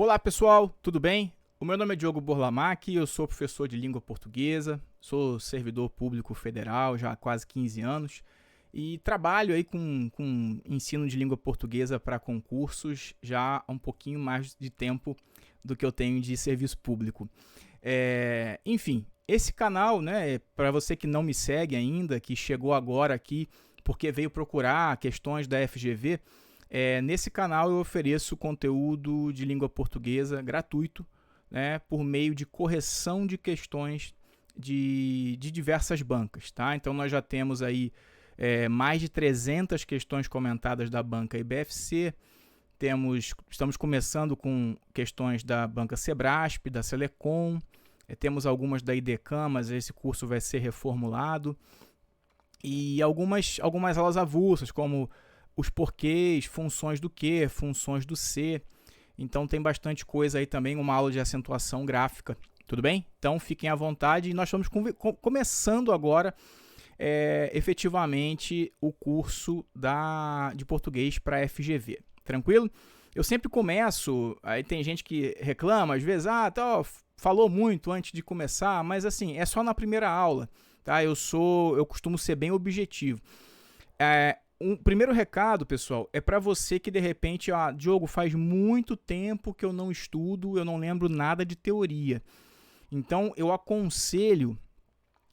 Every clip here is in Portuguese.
Olá pessoal, tudo bem? O meu nome é Diogo Borlamac, eu sou professor de língua portuguesa, sou servidor público federal já há quase 15 anos e trabalho aí com ensino de língua portuguesa para concursos já há um pouquinho mais de tempo do que eu tenho de serviço público. Enfim, esse canal, né, para você que não me segue ainda, que chegou agora aqui porque veio procurar questões da FGV, nesse canal eu ofereço conteúdo de língua portuguesa gratuito, né, por meio de correção de questões de diversas bancas. Tá? Então nós já temos aí mais de 300 questões comentadas da banca IBFC, estamos começando com questões da banca Sebrasp, da Selecom, temos algumas da IDECAM, mas esse curso vai ser reformulado, e algumas aulas avulsas, como os porquês, funções do que, funções do se. Então tem bastante coisa aí também, uma aula de acentuação gráfica, tudo bem? Então fiquem à vontade e nós estamos começando agora efetivamente o curso de português para FGV, tranquilo? Eu sempre começo, aí tem gente que reclama, às vezes, falou muito antes de começar, mas assim, é só na primeira aula, tá? Eu costumo ser bem objetivo. Um primeiro recado, pessoal, é para você que de repente, Diogo, faz muito tempo que eu não estudo, eu não lembro nada de teoria. Então, eu aconselho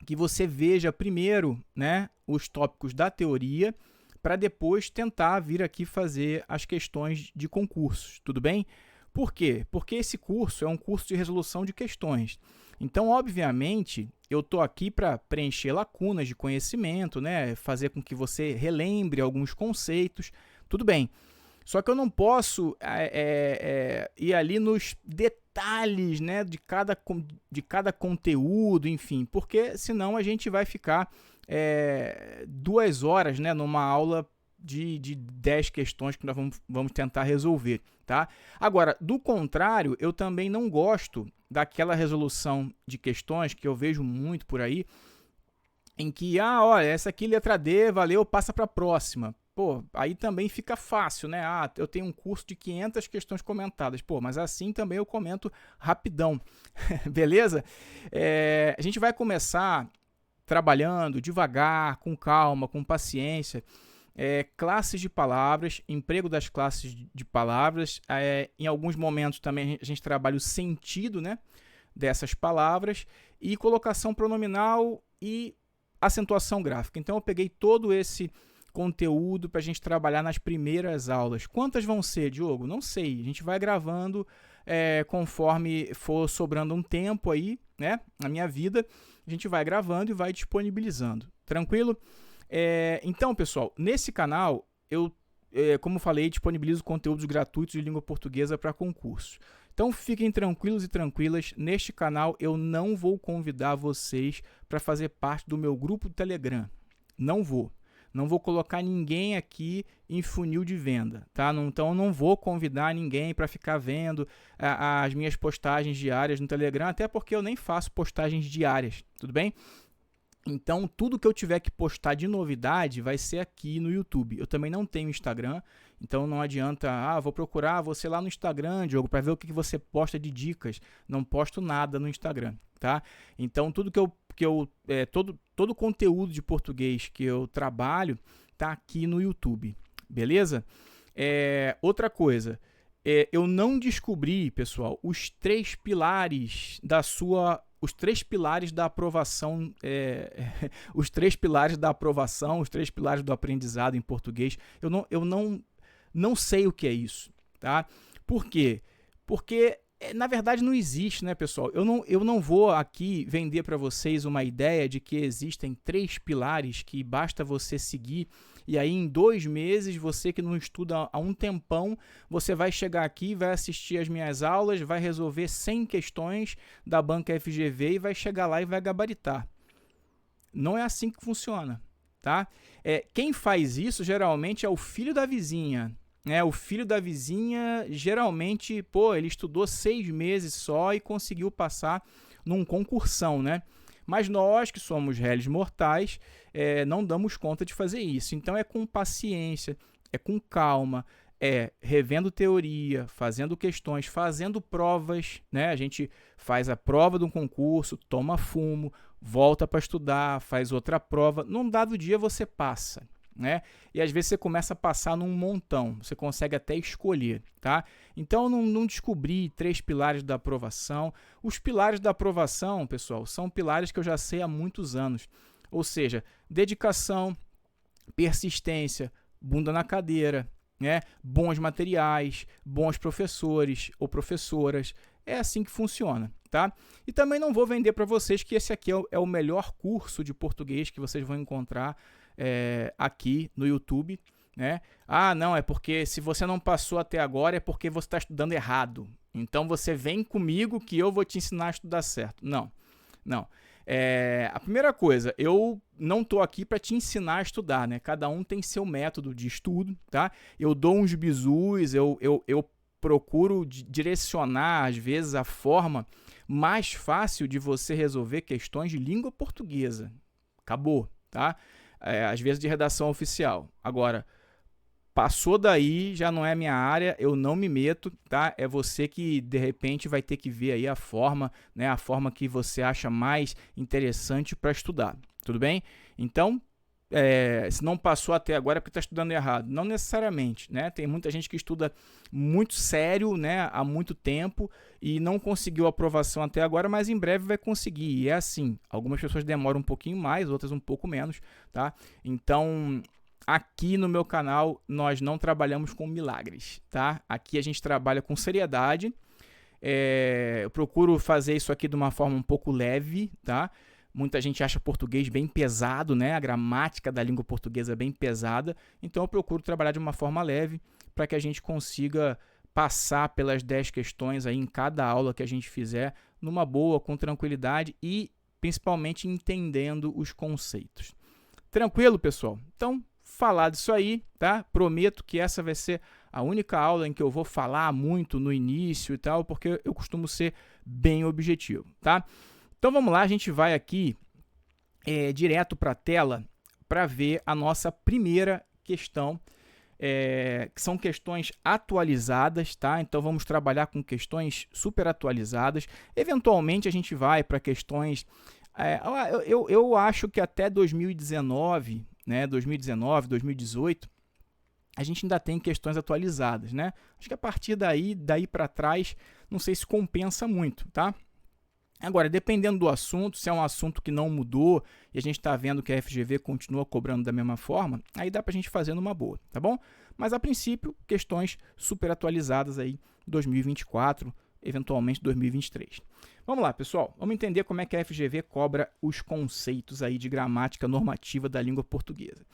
que você veja primeiro, né, os tópicos da teoria, para depois tentar vir aqui fazer as questões de concursos, tudo bem? Por quê? Porque esse curso é um curso de resolução de questões. Então, obviamente, eu estou aqui para preencher lacunas de conhecimento, né? Fazer com que você relembre alguns conceitos, tudo bem. Só que eu não posso ir ali nos detalhes, né, de cada conteúdo, enfim, porque senão a gente vai ficar 2 horas, né, numa aula de 10 questões que nós vamos tentar resolver, tá? Agora, do contrário, eu também não gosto daquela resolução de questões que eu vejo muito por aí, em que, olha, essa aqui letra D, valeu, passa para a próxima. Pô, aí também fica fácil, né? Eu tenho um curso de 500 questões comentadas. Pô, mas assim também eu comento rapidão, beleza? A gente vai começar trabalhando devagar, com calma, com paciência, classes de palavras, emprego das classes de palavras. Em alguns momentos também a gente trabalha o sentido, né, dessas palavras, e colocação pronominal e acentuação gráfica. Então eu peguei todo esse conteúdo para a gente trabalhar nas primeiras aulas. Quantas vão ser, Diogo? Não sei. A gente vai gravando conforme for sobrando um tempo aí, né, na minha vida. A gente vai gravando e vai disponibilizando. Tranquilo? Então, pessoal, nesse canal, eu, como falei, disponibilizo conteúdos gratuitos de língua portuguesa para concursos. Então, fiquem tranquilos e tranquilas. Neste canal, eu não vou convidar vocês para fazer parte do meu grupo do Telegram. Não vou. Não vou colocar ninguém aqui em funil de venda, tá? Então, eu não vou convidar ninguém para ficar vendo as minhas postagens diárias no Telegram, até porque eu nem faço postagens diárias, tudo bem? Então, tudo que eu tiver que postar de novidade vai ser aqui no YouTube. Eu também não tenho Instagram, então não adianta, vou procurar você lá no Instagram, Diogo, para ver o que você posta de dicas. Não posto nada no Instagram, tá? Então, tudo todo conteúdo de português que eu trabalho tá aqui no YouTube, beleza? Outra coisa, eu não descobri, pessoal, os 3 pilares da aprovação, os 3 pilares da aprovação, os 3 pilares do aprendizado em português. Eu não sei o que é isso, tá? Por quê? Porque na verdade não existe, né, pessoal? Eu não vou aqui vender para vocês uma ideia de que existem 3 pilares que basta você seguir e aí em 2 meses, você que não estuda há um tempão, você vai chegar aqui, vai assistir as minhas aulas, vai resolver 100 questões da banca FGV e vai chegar lá e vai gabaritar. Não é assim que funciona, tá? Quem faz isso geralmente é o filho da vizinha. O filho da vizinha, geralmente, ele estudou 6 meses só e conseguiu passar num concursão, né? Mas nós, que somos réis mortais, não damos conta de fazer isso. Então, é com paciência, é com calma, é revendo teoria, fazendo questões, fazendo provas, né? A gente faz a prova de um concurso, toma fumo, volta para estudar, faz outra prova. Num dado dia você passa, né? E às vezes você começa a passar num montão, você consegue até escolher, tá? Então não descobri 3 pilares da aprovação. Os pilares da aprovação, pessoal, são pilares que eu já sei há muitos anos. Ou seja, dedicação, persistência, bunda na cadeira, né? Bons materiais, bons professores ou professoras. É assim que funciona, tá? E também não vou vender para vocês que esse aqui é o melhor curso de português que vocês vão encontrar aqui no YouTube, né? Ah, não, é porque se você não passou até agora é porque você está estudando errado. Então você vem comigo que eu vou te ensinar a estudar certo. Não, não. A primeira coisa, eu não estou aqui para te ensinar a estudar, né? Cada um tem seu método de estudo, tá? Eu dou uns bizus, eu procuro direcionar, às vezes, a forma mais fácil de você resolver questões de língua portuguesa. Acabou, tá? Às vezes de redação oficial. Agora, passou daí, já não é minha área, eu não me meto, tá? É você que, de repente, vai ter que ver aí a forma, né? A forma que você acha mais interessante para estudar, tudo bem? Então, se não passou até agora é porque está estudando errado. Não necessariamente, né? Tem muita gente que estuda muito sério, né? Há muito tempo e não conseguiu aprovação até agora, mas em breve vai conseguir. E é assim, algumas pessoas demoram um pouquinho mais, outras um pouco menos, tá? Então, aqui no meu canal nós não trabalhamos com milagres, tá? Aqui a gente trabalha com seriedade. Eu procuro fazer isso aqui de uma forma um pouco leve, tá? Muita gente acha português bem pesado, né? A gramática da língua portuguesa é bem pesada. Então eu procuro trabalhar de uma forma leve para que a gente consiga passar pelas 10 questões aí em cada aula que a gente fizer numa boa, com tranquilidade e principalmente entendendo os conceitos. Tranquilo, pessoal? Então, falar disso aí, tá? Prometo que essa vai ser a única aula em que eu vou falar muito no início e tal, porque eu costumo ser bem objetivo, tá? Então vamos lá, a gente vai aqui direto para a tela para ver a nossa primeira questão, que são questões atualizadas, tá? Então vamos trabalhar com questões super atualizadas. Eventualmente a gente vai para questões, eu acho que até 2019, né? 2018, a gente ainda tem questões atualizadas, né? Acho que a partir daí para trás, não sei se compensa muito, tá? Agora, dependendo do assunto, se é um assunto que não mudou e a gente está vendo que a FGV continua cobrando da mesma forma, aí dá para a gente fazer numa boa, tá bom? Mas, a princípio, questões super atualizadas aí 2024, eventualmente 2023. Vamos lá, pessoal. Vamos entender como é que a FGV cobra os conceitos aí de gramática normativa da língua portuguesa.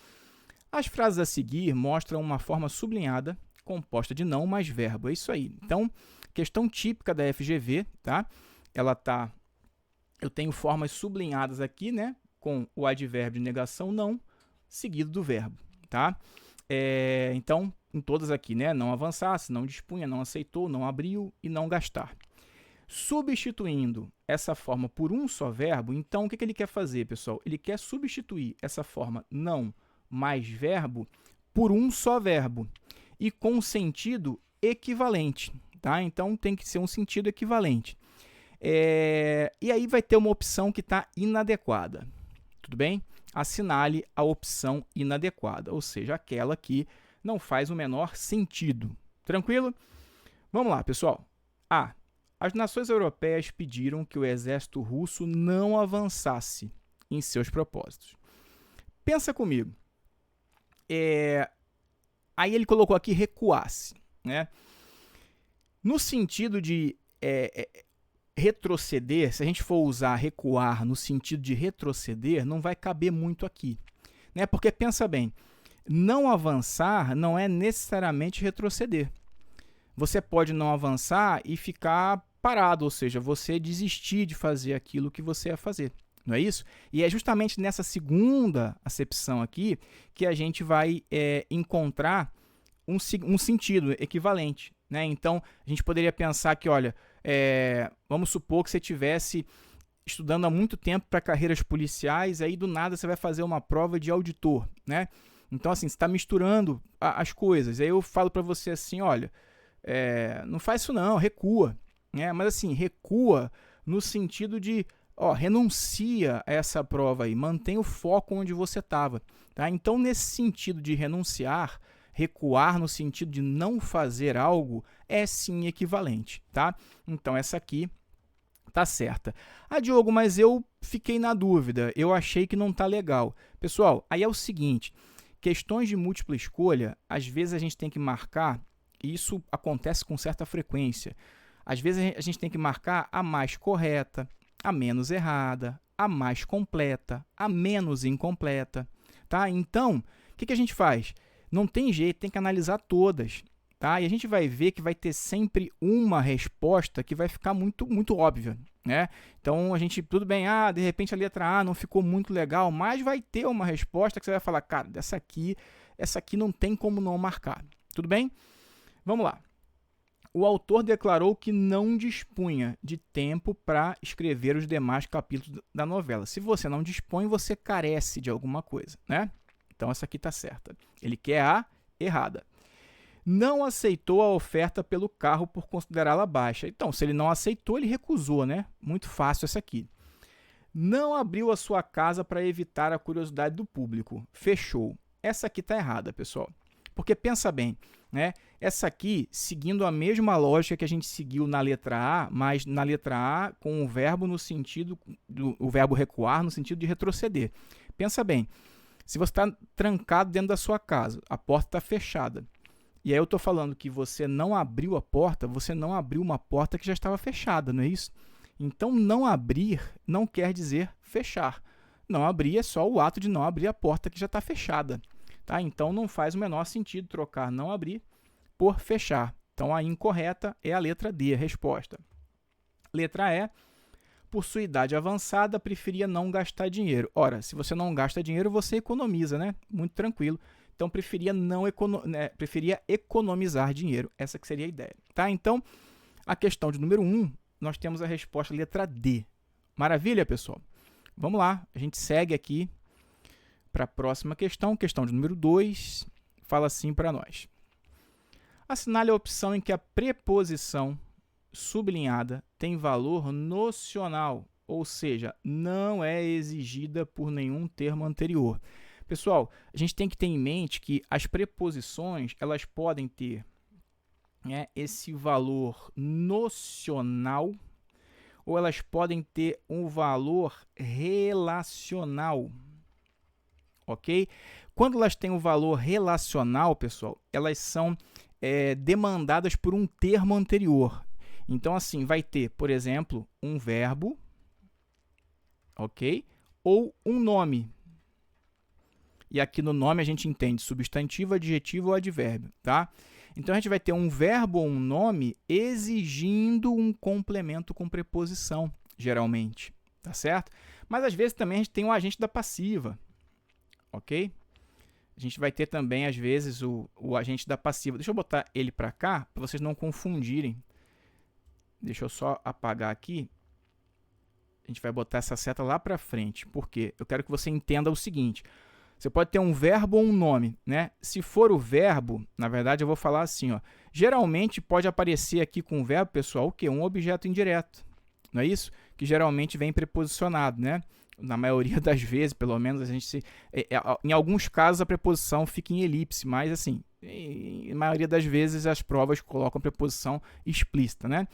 As frases a seguir mostram uma forma sublinhada composta de não mais verbo. É isso aí. Então, questão típica da FGV, tá? Eu tenho formas sublinhadas aqui, né, com o advérbio de negação não, seguido do verbo, tá? Então, em todas aqui, né, não avançasse, não dispunha, não aceitou, não abriu e não gastar. Substituindo essa forma por um só verbo, então o que ele quer fazer, pessoal? Ele quer substituir essa forma não mais verbo por um só verbo e com sentido equivalente, tá? Então, tem que ser um sentido equivalente. E aí vai ter uma opção que está inadequada, tudo bem? Assinale a opção inadequada, ou seja, aquela que não faz o menor sentido. Tranquilo? Vamos lá, pessoal. As nações europeias pediram que o exército russo não avançasse em seus propósitos. Pensa comigo. Aí ele colocou aqui recuasse, né? No sentido de retroceder, se a gente for usar recuar no sentido de retroceder, não vai caber muito aqui, né? Porque pensa bem, não avançar não é necessariamente retroceder. Você pode não avançar e ficar parado, ou seja, você desistir de fazer aquilo que você ia fazer, não é isso? E é justamente nessa segunda acepção aqui que a gente vai encontrar um sentido equivalente, né? Então, a gente poderia pensar que, olha, vamos supor que você estivesse estudando há muito tempo para carreiras policiais, aí do nada você vai fazer uma prova de auditor, né? Então, assim, você está misturando as coisas. Aí eu falo para você assim, olha, não faz isso não, recua. Né? Mas assim, recua no sentido de, renuncia a essa prova aí, mantém o foco onde você estava. Tá? Então, nesse sentido de renunciar, recuar no sentido de não fazer algo, é sim equivalente. Tá? Então, essa aqui tá certa. Diogo, mas eu fiquei na dúvida, eu achei que não tá legal. Pessoal, aí é o seguinte, questões de múltipla escolha, às vezes a gente tem que marcar, e isso acontece com certa frequência, às vezes a gente tem que marcar a mais correta, a menos errada, a mais completa, a menos incompleta. Tá? Então, o que a gente faz? Não tem jeito, tem que analisar todas. Tá? E a gente vai ver que vai ter sempre uma resposta que vai ficar muito, muito óbvia. Né? Então, tudo bem, de repente a letra A não ficou muito legal, mas vai ter uma resposta que você vai falar, cara, essa aqui não tem como não marcar. Tudo bem? Vamos lá. O autor declarou que não dispunha de tempo para escrever os demais capítulos da novela. Se você não dispõe, você carece de alguma coisa. Né? Então, essa aqui está certa. Ele quer a errada. Não aceitou a oferta pelo carro por considerá-la baixa. Então, se ele não aceitou, ele recusou, né? Muito fácil essa aqui. Não abriu a sua casa para evitar a curiosidade do público. Fechou. Essa aqui está errada, pessoal. Porque pensa bem, né? Essa aqui, seguindo a mesma lógica que a gente seguiu na letra A, mas na letra A com o verbo no sentido, o verbo recuar no sentido de retroceder. Pensa bem, se você está trancado dentro da sua casa, a porta está fechada, e aí eu estou falando que você não abriu a porta, você não abriu uma porta que já estava fechada, não é isso? Então, não abrir não quer dizer fechar. Não abrir é só o ato de não abrir a porta que já está fechada. Tá? Então, não faz o menor sentido trocar não abrir por fechar. Então, a incorreta é a letra D, a resposta. Letra E, por sua idade avançada, preferia não gastar dinheiro. Ora, se você não gasta dinheiro, você economiza, né? Muito tranquilo. Então, preferia economizar dinheiro. Essa que seria a ideia. Tá? Então, a questão de número 1, nós temos a resposta letra D. Maravilha, pessoal? Vamos lá, a gente segue aqui para a próxima questão. Questão de número 2, fala assim para nós. Assinale a opção em que a preposição sublinhada tem valor nocional, ou seja, não é exigida por nenhum termo anterior. Pessoal, a gente tem que ter em mente que as preposições elas podem ter esse valor nocional ou elas podem ter um valor relacional, ok? Quando elas têm um valor relacional, pessoal, elas são demandadas por um termo anterior. Então, assim, vai ter, por exemplo, um verbo, ok? Ou um nome. E aqui no nome a gente entende substantivo, adjetivo ou advérbio, tá? Então, a gente vai ter um verbo ou um nome exigindo um complemento com preposição, geralmente, tá certo? Mas, às vezes, também a gente tem o agente da passiva, ok? A gente vai ter também, às vezes, o agente da passiva. Deixa eu botar ele para cá, para vocês não confundirem. Deixa eu só apagar aqui. A gente vai botar essa seta lá para frente. Por quê? Eu quero que você entenda o seguinte. Você pode ter um verbo ou um nome, né? Se for o verbo, na verdade eu vou falar assim, ó. Geralmente pode aparecer aqui com o verbo, pessoal, o quê? Um objeto indireto. Não é isso? Que geralmente vem preposicionado, né? Na maioria das vezes, pelo menos, em alguns casos a preposição fica em elipse, mas assim, na maioria das vezes as provas colocam a preposição explícita, né?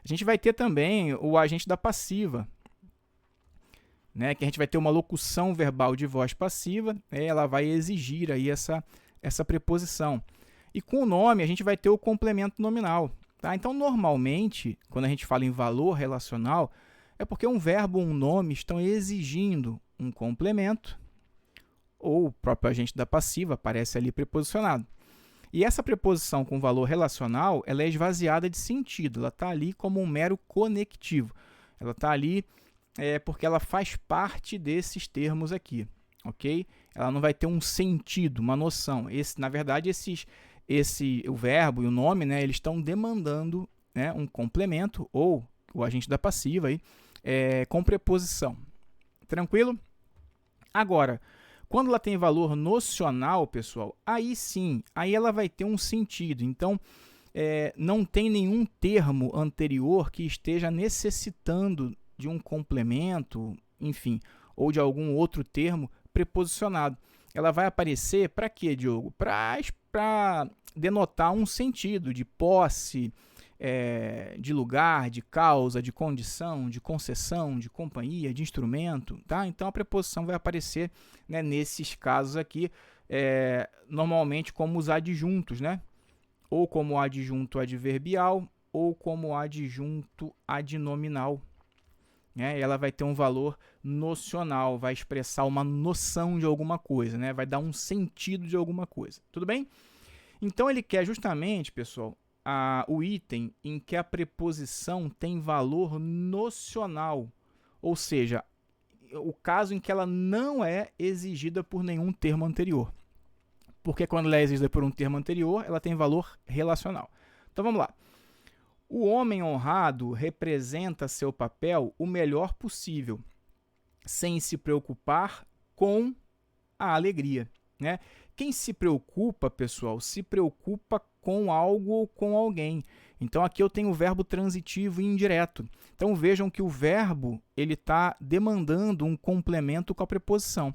A gente vai ter também o agente da passiva, né, que a gente vai ter uma locução verbal de voz passiva, ela vai exigir aí essa preposição. E com o nome, a gente vai ter o complemento nominal. Tá? Então, normalmente, quando a gente fala em valor relacional, é porque um verbo ou um nome estão exigindo um complemento, ou o próprio agente da passiva aparece ali preposicionado. E essa preposição com valor relacional, ela é esvaziada de sentido, ela está ali como um mero conectivo. Ela está ali porque ela faz parte desses termos aqui, ok? Ela não vai ter um sentido, uma noção. Na verdade, o verbo e o nome, né, eles estão demandando, né, um complemento ou o agente da passiva aí, com preposição. Tranquilo? Agora, Quando ela tem valor nocional, pessoal, aí sim, aí ela vai ter um sentido. Então, não tem nenhum termo anterior que esteja necessitando de um complemento, enfim, ou de algum outro termo preposicionado. Ela vai aparecer para quê, Diogo? Para denotar um sentido de posse, de lugar, de causa, de condição, de concessão, de companhia, de instrumento, tá? Então a preposição vai aparecer, né, nesses casos aqui, normalmente como os adjuntos, né? Ou como adjunto adverbial ou como adjunto adnominal. Né? Ela vai ter um valor nocional, vai expressar uma noção de alguma coisa, né? Vai dar um sentido de alguma coisa. Tudo bem? Então ele quer justamente, pessoal, o item em que a preposição tem valor nocional, ou seja, o caso em que ela não é exigida por nenhum termo anterior. Porque quando ela é exigida por um termo anterior, ela tem valor relacional. Então vamos lá. O homem honrado representa seu papel o melhor possível, sem se preocupar com a alegria. Né? Quem se preocupa, pessoal, se preocupa com algo ou com alguém. Então, aqui eu tenho o verbo transitivo e indireto. Então, vejam que o verbo está demandando um complemento com a preposição.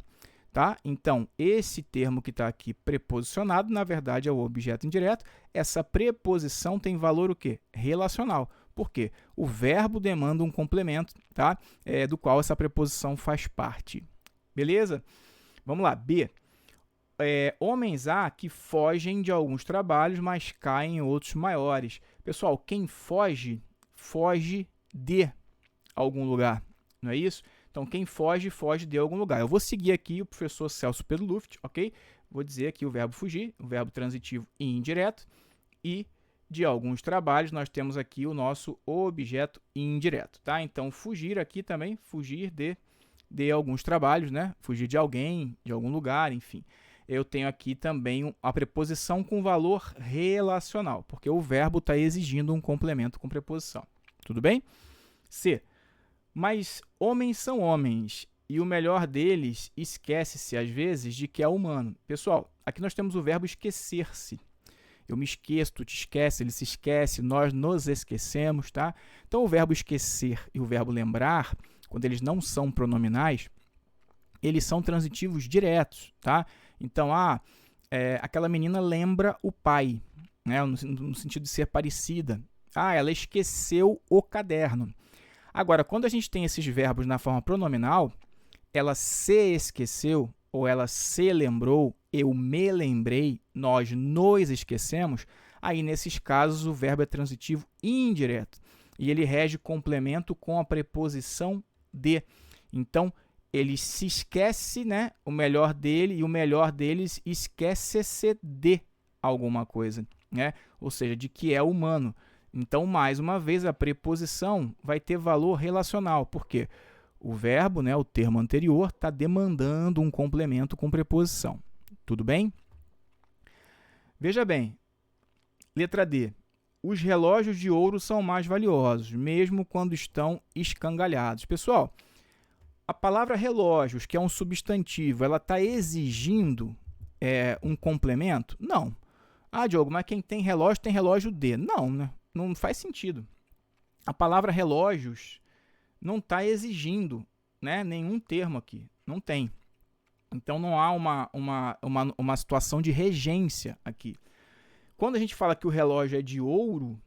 Tá? Então, esse termo que está aqui preposicionado, na verdade, é o objeto indireto. Essa preposição tem valor o quê? Relacional. Por quê? O verbo demanda um complemento, tá? Do qual essa preposição faz parte. Beleza? Vamos lá. B. Homens há que fogem de alguns trabalhos, mas caem em outros maiores. Pessoal, quem foge, foge de algum lugar. Não é isso? Então, quem foge, foge de algum lugar. Eu vou seguir aqui o professor Celso Pedro Luft, ok? Vou dizer aqui o verbo fugir, o verbo transitivo e indireto. E de alguns trabalhos, nós temos aqui o nosso objeto indireto, tá? Então, fugir aqui também, fugir de alguns trabalhos, né? Fugir de alguém, de algum lugar, enfim. Eu tenho aqui também a preposição com valor relacional, porque o verbo está exigindo um complemento com preposição. Tudo bem? C. Mas homens são homens, e o melhor deles esquece-se, às vezes, de que é humano. Pessoal, aqui nós temos o verbo esquecer-se. Eu me esqueço, tu te esquece, ele se esquece, nós nos esquecemos, tá? Então, o verbo esquecer e o verbo lembrar, quando eles não são pronominais, eles são transitivos diretos, tá? Então, aquela menina lembra o pai, né? No sentido de ser parecida. Ela esqueceu o caderno. Agora, quando a gente tem esses verbos na forma pronominal, ela se esqueceu ou ela se lembrou, eu me lembrei, nós nos esquecemos, aí nesses casos o verbo é transitivo indireto e ele rege complemento com a preposição de. Então, ele se esquece, né, o melhor dele e o melhor deles esquece-se de alguma coisa, né? Ou seja, de que é humano. Então, mais uma vez, a preposição vai ter valor relacional, porque o verbo, né, o termo anterior, está demandando um complemento com preposição. Tudo bem? Veja bem, letra D. Os relógios de ouro são mais valiosos, mesmo quando estão escangalhados. Pessoal, a palavra relógios, que é um substantivo, ela está exigindo um complemento? Não. Diogo, mas quem tem relógio de. Não, né? Não faz sentido. A palavra relógios não está exigindo, né, nenhum termo aqui. Não tem. Então, não há uma situação de regência aqui. Quando a gente fala que o relógio é de ouro,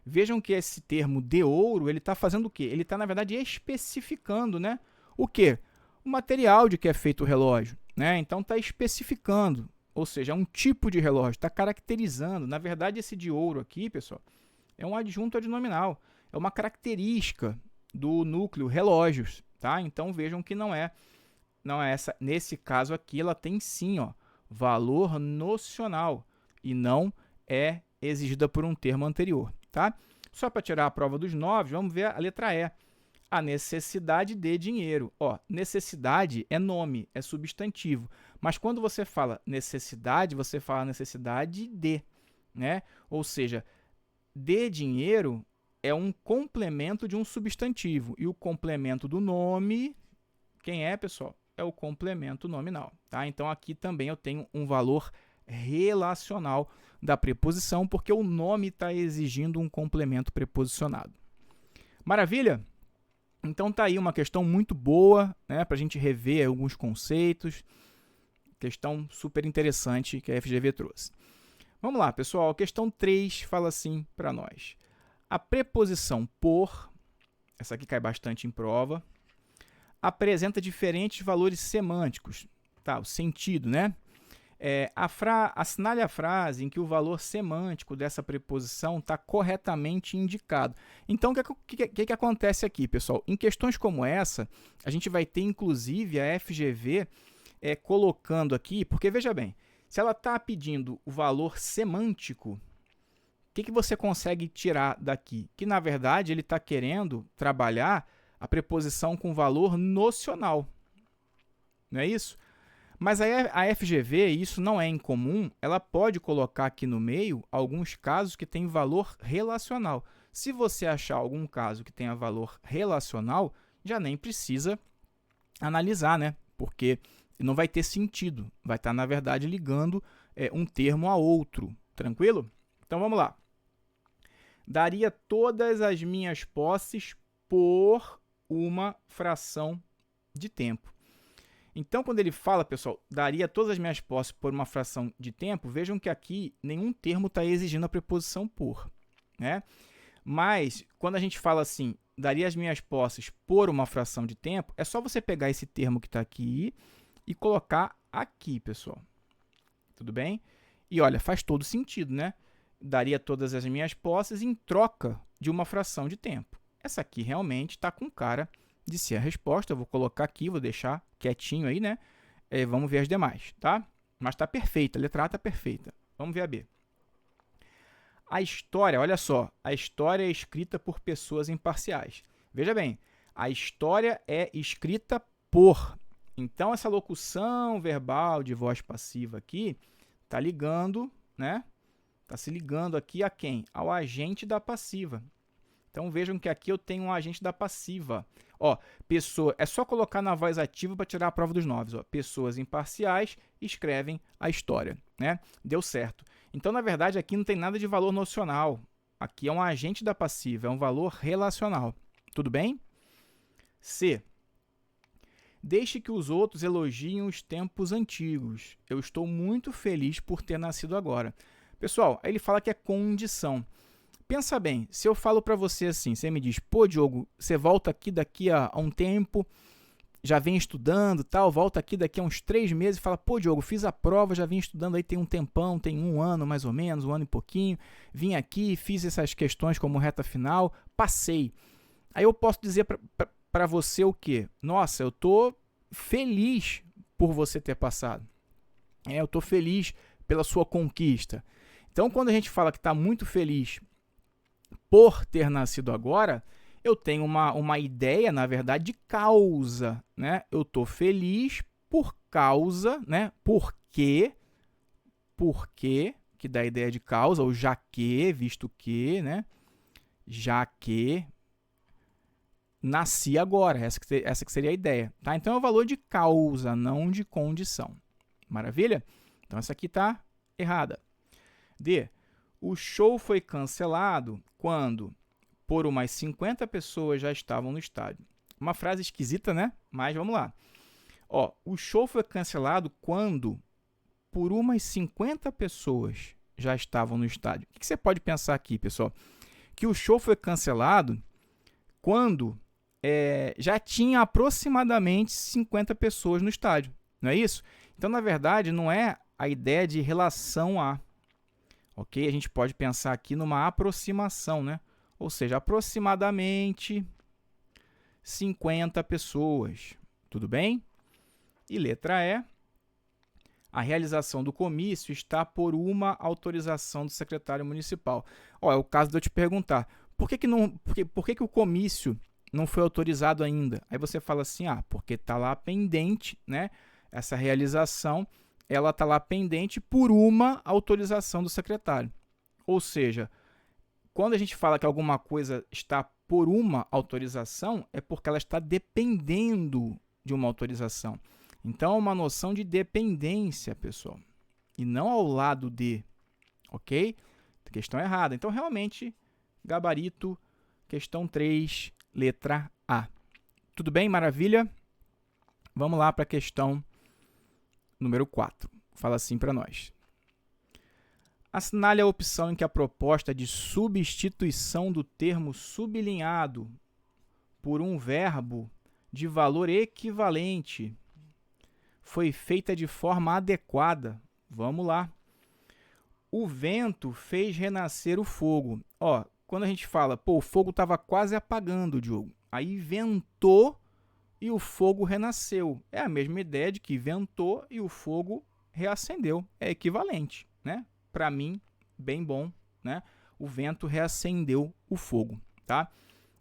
vejam que esse termo de ouro, ele está fazendo o quê? Ele está, na verdade, especificando, né, o quê? O material de que é feito o relógio. Né? Então, está especificando. Ou seja, é um tipo de relógio, está caracterizando. Na verdade, esse de ouro aqui, pessoal, é um adjunto adnominal. É uma característica do núcleo relógios. Tá? Então, vejam que não é essa. Nesse caso aqui, ela tem sim valor nocional e não é exigida por um termo anterior. Tá? Só para tirar a prova dos 9, vamos ver a letra E. A necessidade de dinheiro. Necessidade é nome, é substantivo. Mas quando você fala necessidade, você fala necessidade de. Né? Ou seja, de dinheiro é um complemento de um substantivo. E o complemento do nome, quem é, pessoal? é o complemento nominal, tá? Então, aqui também eu tenho um valor relacional da preposição, porque o nome está exigindo um complemento preposicionado. Maravilha? Então, tá aí uma questão muito boa, né, para a gente rever alguns conceitos. Questão super interessante que a FGV trouxe. Vamos lá, pessoal. A questão 3 fala assim para nós. A preposição por, essa aqui cai bastante em prova, apresenta diferentes valores semânticos. Tá, o sentido, né? Assinale a frase em que o valor semântico dessa preposição está corretamente indicado. Então, o que acontece aqui, pessoal? Em questões como essa, a gente vai ter, inclusive, a FGV colocando aqui, porque, veja bem, se ela está pedindo o valor semântico, o que você consegue tirar daqui? Que, na verdade, ele está querendo trabalhar a preposição com valor nocional. Não é isso? Mas a FGV, e isso não é incomum, ela pode colocar aqui no meio alguns casos que têm valor relacional. Se você achar algum caso que tenha valor relacional, já nem precisa analisar, né? Porque não vai ter sentido. Vai estar, na verdade, ligando um termo a outro. Tranquilo? Então, vamos lá. Daria todas as minhas posses por uma fração de tempo. Então, quando ele fala, pessoal, daria todas as minhas posses por uma fração de tempo, vejam que aqui nenhum termo está exigindo a preposição por, né? Mas, quando a gente fala assim, daria as minhas posses por uma fração de tempo, é só você pegar esse termo que está aqui e colocar aqui, pessoal. Tudo bem? E olha, faz todo sentido, né? Daria todas as minhas posses em troca de uma fração de tempo. Essa aqui realmente está com cara de ser a resposta. Eu vou colocar aqui, vou deixar quietinho aí, né? Vamos ver as demais, tá? Mas está perfeita, a letra A está perfeita. Vamos ver a B. A história, olha só, a história é escrita por pessoas imparciais. Veja bem, a história é escrita por. Então, essa locução verbal de voz passiva aqui está ligando, né? Está se ligando aqui a quem? Ao agente da passiva. Então, vejam que aqui eu tenho um agente da passiva. Ó, pessoa, é só colocar na voz ativa para tirar a prova dos 9. Ó. Pessoas imparciais escrevem a história, né? Deu certo. Então, na verdade, aqui não tem nada de valor nocional. Aqui é um agente da passiva, é um valor relacional. Tudo bem? C. Deixe que os outros elogiem os tempos antigos. Eu estou muito feliz por ter nascido agora. Pessoal, aí ele fala que é condição. Pensa bem, se eu falo para você assim, você me diz, pô, Diogo, você volta aqui daqui a um tempo, já vem estudando, tal, volta aqui daqui a uns 3 meses e fala, pô, Diogo, fiz a prova, já vim estudando aí tem um tempão, tem 1 ano mais ou menos, 1 ano e pouquinho, vim aqui, fiz essas questões como reta final, passei. Aí eu posso dizer para você o quê? Nossa, eu estou feliz por você ter passado. Eu estou feliz pela sua conquista. Então, quando a gente fala que está muito feliz por ter nascido agora, eu tenho uma ideia, na verdade, de causa, né? Eu estou feliz por causa, né? Porque, que dá a ideia de causa, ou já que, visto que, né? Já que nasci agora, essa que seria a ideia, tá? Então, é o valor de causa, não de condição. Maravilha? Então, essa aqui está errada. D. O show foi cancelado quando, por umas 50 pessoas já estavam no estádio. Uma frase esquisita, né? Mas vamos lá. Ó, o show foi cancelado quando, por umas 50 pessoas já estavam no estádio. O que você pode pensar aqui, pessoal? Que o show foi cancelado quando já tinha aproximadamente 50 pessoas no estádio. Não é isso? Então, na verdade, não é a ideia de relação a. Ok? A gente pode pensar aqui numa aproximação, né? Ou seja, aproximadamente 50 pessoas. Tudo bem? E letra E. A realização do comício está por uma autorização do secretário municipal. Ó, é o caso de eu te perguntar, por que o comício não foi autorizado ainda? Aí você fala assim, porque está lá pendente, né? Essa realização, ela está lá pendente por uma autorização do secretário. Ou seja, quando a gente fala que alguma coisa está por uma autorização, é porque ela está dependendo de uma autorização. Então, é uma noção de dependência, pessoal, e não ao lado de, ok? Questão errada. Então, realmente, gabarito, questão 3, letra A. Tudo bem? Maravilha? Vamos lá para a questão número 4. Fala assim para nós. Assinale a opção em que a proposta de substituição do termo sublinhado por um verbo de valor equivalente foi feita de forma adequada. Vamos lá. O vento fez renascer o fogo. Ó, quando a gente fala, pô, o fogo estava quase apagando, Diogo. Aí ventou e o fogo renasceu. É a mesma ideia de que ventou e o fogo reacendeu. É equivalente, né? Para mim, bem bom, né? O vento reacendeu o fogo, tá?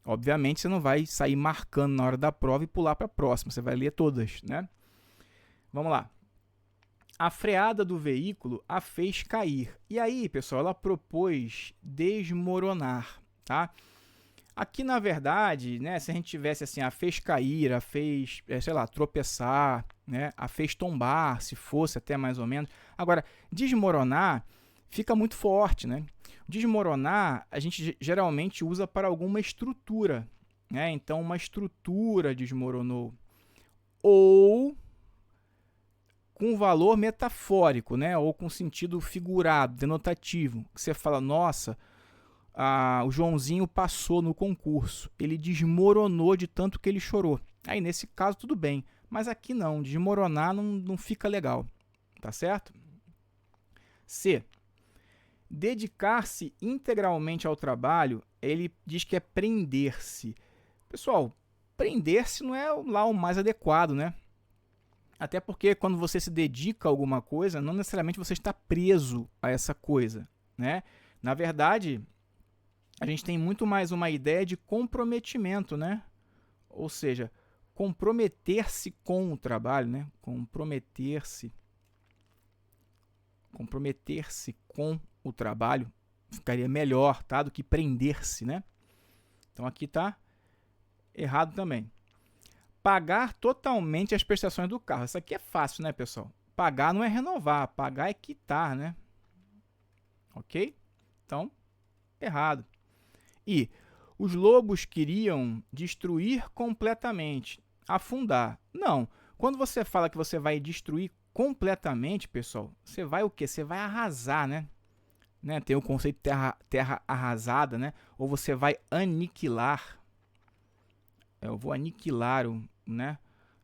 Obviamente, você não vai sair marcando na hora da prova e pular para a próxima. Você vai ler todas, né? Vamos lá. A freada do veículo a fez cair. E aí, pessoal, ela propôs desmoronar, tá? Aqui, na verdade, né, se a gente tivesse assim, a fez cair, a fez, sei lá, tropeçar, né, a fez tombar, se fosse até mais ou menos. Agora, desmoronar fica muito forte, né? Desmoronar, a gente geralmente usa para alguma estrutura, né? Então, uma estrutura desmoronou. Ou com valor metafórico, né? Ou com sentido figurado, denotativo. Que você fala, nossa, o Joãozinho passou no concurso, ele desmoronou de tanto que ele chorou. Aí, nesse caso, tudo bem. Mas aqui não, desmoronar não fica legal, tá certo? C. Dedicar-se integralmente ao trabalho, ele diz que é prender-se. Pessoal, prender-se não é lá o mais adequado, né? Até porque quando você se dedica a alguma coisa, não necessariamente você está preso a essa coisa, né? Na verdade, a gente tem muito mais uma ideia de comprometimento, né? Ou seja, comprometer-se com o trabalho, né? Comprometer-se com o trabalho ficaria melhor, tá? Do que prender-se, né? Então aqui está errado também. Pagar totalmente as prestações do carro. Isso aqui é fácil, né, pessoal? Pagar não é renovar, pagar é quitar, né? Ok? Então, errado. E os lobos queriam destruir completamente, afundar. Não. Quando você fala que você vai destruir completamente, pessoal, você vai o quê? Você vai arrasar, né? Tem o conceito de terra arrasada, né? Ou você vai aniquilar. Eu vou aniquilar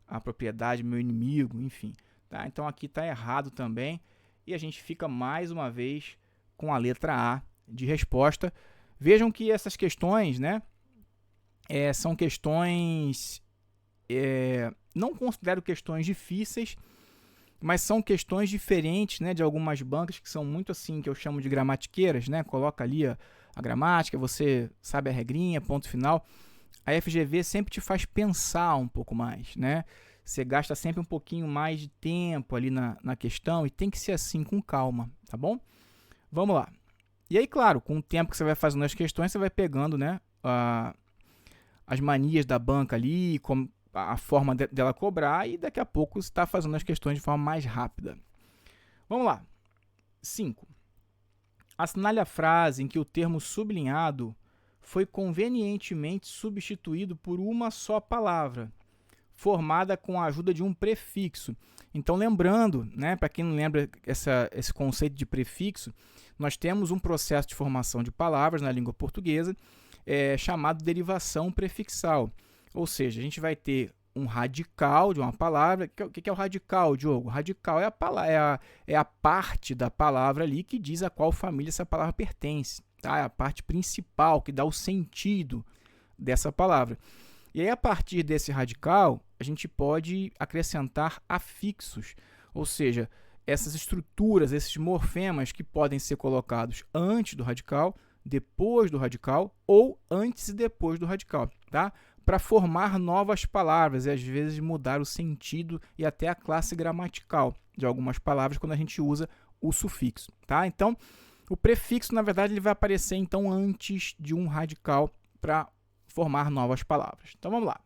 a propriedade, meu inimigo, enfim. Tá? Então aqui está errado também. E a gente fica mais uma vez com a letra A de resposta. Vejam que essas questões, né, são questões, não considero questões difíceis, mas são questões diferentes, né, de algumas bancas que são muito assim, que eu chamo de gramatiqueiras, né? Coloca ali a gramática, você sabe a regrinha, ponto final. A FGV sempre te faz pensar um pouco mais, né? Você gasta sempre um pouquinho mais de tempo ali na questão e tem que ser assim, com calma, tá bom? Vamos lá. E aí, claro, com o tempo que você vai fazendo as questões, você vai pegando, né, as manias da banca ali, a forma dela cobrar, e daqui a pouco você está fazendo as questões de forma mais rápida. Vamos lá. 5. Assinale a frase em que o termo sublinhado foi convenientemente substituído por uma só palavra, formada com a ajuda de um prefixo. Então, lembrando, né, para quem não lembra esse conceito de prefixo, nós temos um processo de formação de palavras na língua portuguesa chamado derivação prefixal. Ou seja, a gente vai ter um radical de uma palavra. O que é o radical, Diogo? O radical é a parte da palavra ali que diz a qual família essa palavra pertence. Tá? É a parte principal que dá o sentido dessa palavra. E aí, a partir desse radical, a gente pode acrescentar afixos, ou seja, essas estruturas, esses morfemas que podem ser colocados antes do radical, depois do radical ou antes e depois do radical, tá? Para formar novas palavras e às vezes mudar o sentido e até a classe gramatical de algumas palavras quando a gente usa o sufixo, tá? Então, o prefixo, na verdade, ele vai aparecer então antes de um radical para formar novas palavras. Então, vamos lá.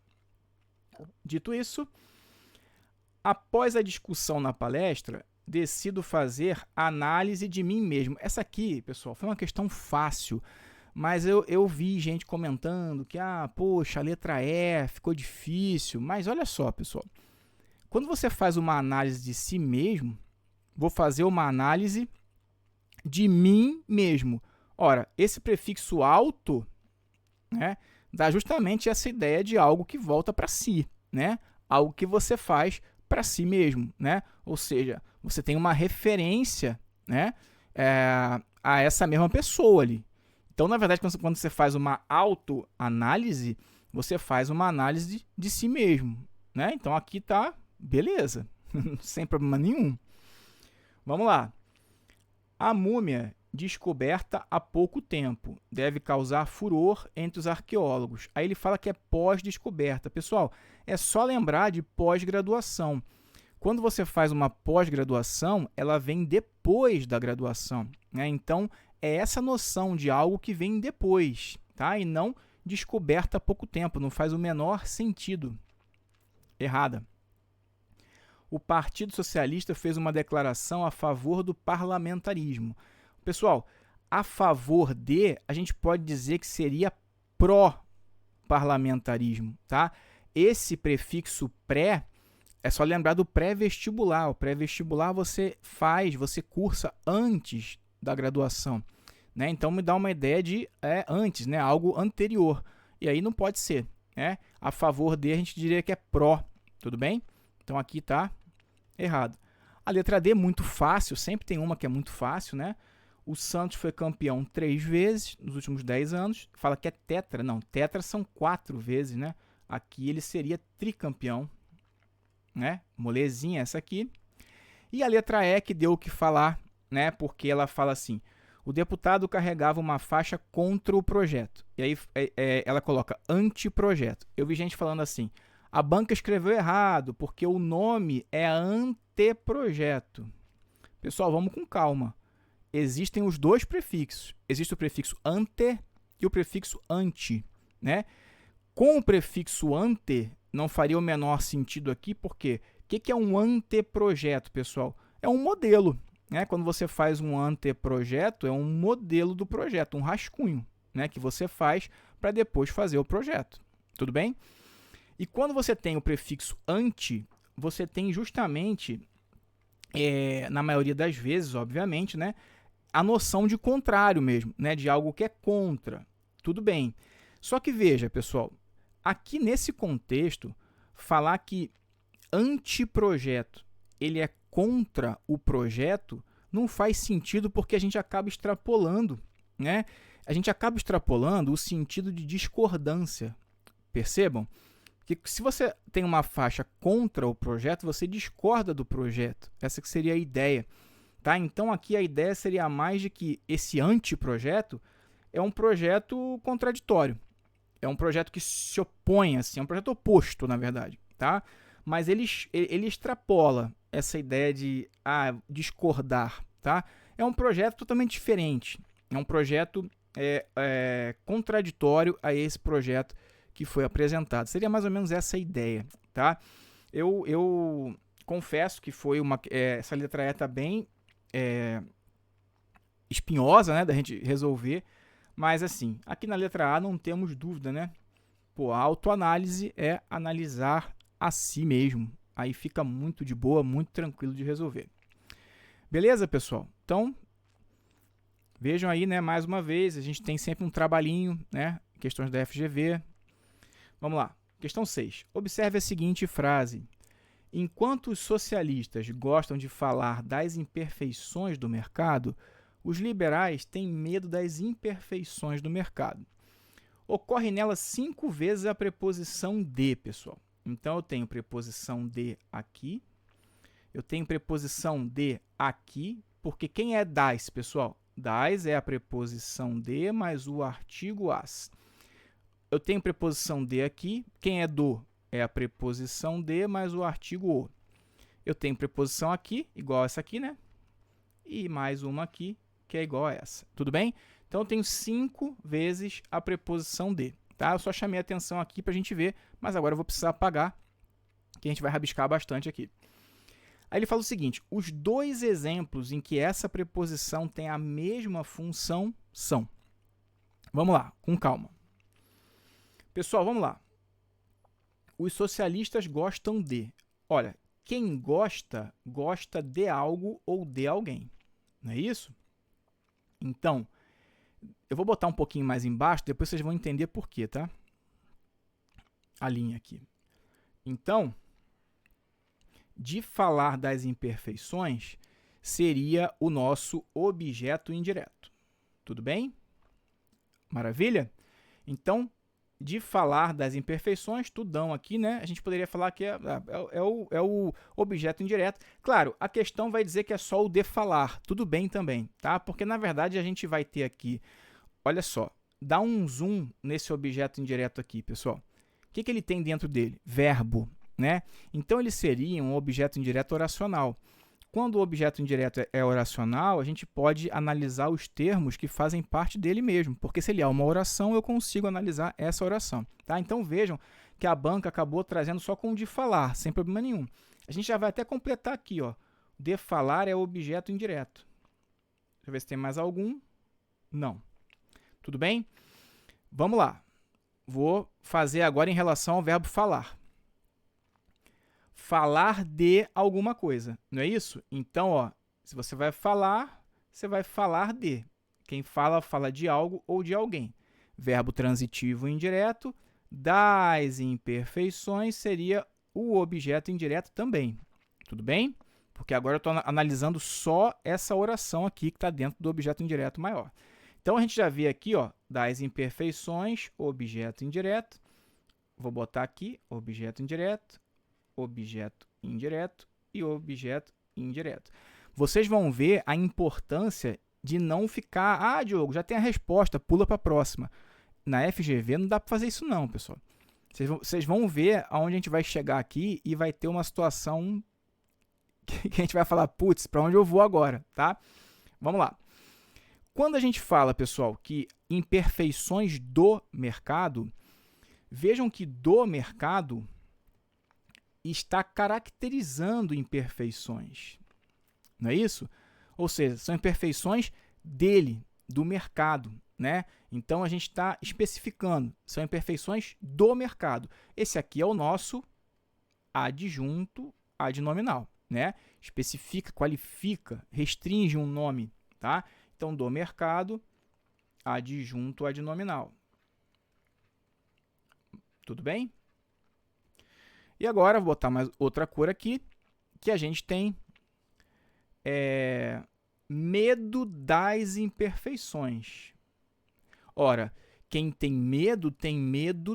Dito isso, Após a discussão na palestra, decido fazer análise de mim mesmo. Essa aqui, pessoal, foi uma questão fácil, mas eu vi gente comentando que, poxa, a letra E ficou difícil. Mas olha só, pessoal, quando você faz uma análise de si mesmo, vou fazer uma análise de mim mesmo. Ora, esse prefixo auto, né, dá justamente essa ideia de algo que volta para si, né? Algo que você faz para si mesmo, né? Ou seja, você tem uma referência, né, a essa mesma pessoa ali. Então, na verdade, quando você faz uma autoanálise, você faz uma análise de si mesmo, né? Então, aqui tá beleza, sem problema nenhum. Vamos lá. A múmia, descoberta há pouco tempo, deve causar furor entre os arqueólogos. Aí ele fala que é pós-descoberta. Pessoal, é só lembrar de pós-graduação. Quando você faz uma pós-graduação, ela vem depois da graduação, né? Então, é essa noção de algo que vem depois, tá? E não descoberta há pouco tempo, não faz o menor sentido. Errada. O Partido Socialista fez uma declaração a favor do parlamentarismo. Pessoal, a favor de, a gente pode dizer que seria pró-parlamentarismo, tá? Esse prefixo pré, é só lembrar do pré-vestibular. O pré-vestibular você cursa antes da graduação, né? Então, me dá uma ideia de antes, né? Algo anterior. E aí não pode ser, né? A favor de, a gente diria que é pró, tudo bem? Então, aqui tá errado. A letra D, muito fácil, sempre tem uma que é muito fácil, né? O Santos foi campeão 3 vezes nos últimos 10 anos. Fala que é tetra. Não, tetra são 4 vezes, né? Aqui ele seria tricampeão, né? Molezinha essa aqui. E a letra E, que deu o que falar, né? Porque ela fala assim: o deputado carregava uma faixa contra o projeto. E aí ela coloca anteprojeto. Eu vi gente falando assim: a banca escreveu errado, porque o nome é anteprojeto. Pessoal, vamos com calma. Existem os dois prefixos. Existe o prefixo ante e o prefixo ante, né? Com o prefixo ante, não faria o menor sentido aqui, porque o que é um anteprojeto, pessoal? É um modelo, né? Quando você faz um anteprojeto, é um modelo do projeto, um rascunho, né? Que você faz para depois fazer o projeto. Tudo bem? E quando você tem o prefixo ante, você tem justamente, na maioria das vezes, obviamente, né, a noção de contrário mesmo, né, de algo que é contra. Tudo bem. Só que veja, pessoal, aqui nesse contexto, falar que anteprojeto ele é contra o projeto não faz sentido, porque a gente acaba extrapolando, né? A gente acaba extrapolando o sentido de discordância. Percebam? Que se você tem uma faixa contra o projeto, você discorda do projeto. Essa que seria a ideia. Tá? Então, aqui a ideia seria mais de que esse anteprojeto é um projeto contraditório. É um projeto que se opõe, assim, é um projeto oposto, na verdade. Tá? Mas ele extrapola essa ideia de discordar. Tá? É um projeto totalmente diferente. É um projeto contraditório a esse projeto que foi apresentado. Seria mais ou menos essa a ideia, tá? Eu confesso que foi essa letra E está bem espinhosa, né, da gente resolver, mas assim, aqui na letra A não temos dúvida, né? Pô, a autoanálise é analisar a si mesmo. Aí fica muito de boa, muito tranquilo de resolver. Beleza, pessoal? Então, vejam aí, né, mais uma vez, a gente tem sempre um trabalhinho, né, questões da FGV. Vamos lá. Questão 6. Observe a seguinte frase. Enquanto os socialistas gostam de falar das imperfeições do mercado, os liberais têm medo das imperfeições do mercado. Ocorre nela 5 vezes a preposição de, pessoal. Então, eu tenho preposição de aqui. Eu tenho preposição de aqui, porque quem é das, pessoal? Das é a preposição de mais o artigo as. Eu tenho preposição de aqui. Quem é do é a preposição de mais o artigo o. Eu tenho preposição aqui, igual a essa aqui, né? E mais uma aqui, que é igual a essa. Tudo bem? Então, eu tenho 5 vezes a preposição de. Tá? Eu só chamei a atenção aqui para a gente ver, mas agora eu vou precisar apagar, que a gente vai rabiscar bastante aqui. Aí ele fala o seguinte, os dois exemplos em que essa preposição tem a mesma função são. Vamos lá, com calma. Pessoal, vamos lá. Os socialistas gostam de. Olha, quem gosta, gosta de algo ou de alguém. Não é isso? Então, eu vou botar um pouquinho mais embaixo, depois vocês vão entender por quê, tá? A linha aqui. Então, de falar das imperfeições seria o nosso objeto indireto. Tudo bem? Maravilha? Então, de falar das imperfeições, tudão aqui, né? A gente poderia falar que é o objeto indireto. Claro, a questão vai dizer que é só o de falar. Tudo bem também, tá? Porque, na verdade, a gente vai ter aqui... Olha só, dá um zoom nesse objeto indireto aqui, pessoal. O que ele tem dentro dele? Verbo, né? Então, ele seria um objeto indireto oracional. Quando o objeto indireto é oracional, a gente pode analisar os termos que fazem parte dele mesmo, porque se ele é uma oração, eu consigo analisar essa oração. Tá? Então, vejam que a banca acabou trazendo só com o de falar, sem problema nenhum. A gente já vai até completar aqui. Ó. De falar é objeto indireto. Deixa eu ver se tem mais algum. Não. Tudo bem? Vamos lá. Vou fazer agora em relação ao verbo falar. Falar de alguma coisa, não é isso? Então, ó, se você vai falar de. Quem fala, fala de algo ou de alguém. Verbo transitivo indireto, das imperfeições seria o objeto indireto também. Tudo bem? Porque agora eu estou analisando só essa oração aqui que está dentro do objeto indireto maior. Então, a gente já vê aqui, ó, das imperfeições, objeto indireto. Vou botar aqui, objeto indireto e objeto indireto. Vocês vão ver a importância de não ficar... Diogo, já tem a resposta, pula para a próxima. Na FGV não dá para fazer isso não, pessoal. Vocês vão ver aonde a gente vai chegar aqui e vai ter uma situação que a gente vai falar, putz, para onde eu vou agora, tá? Vamos lá. Quando a gente fala, pessoal, que imperfeições do mercado, vejam que do mercado está caracterizando imperfeições, não é isso? Ou seja, são imperfeições dele, do mercado, né? Então, a gente está especificando, são imperfeições do mercado. Esse aqui é o nosso adjunto adnominal, né? Especifica, qualifica, restringe um nome, tá? Então, do mercado, adjunto adnominal. Tudo bem? E agora, vou botar mais outra cor aqui, que a gente tem medo das imperfeições. Ora, quem tem medo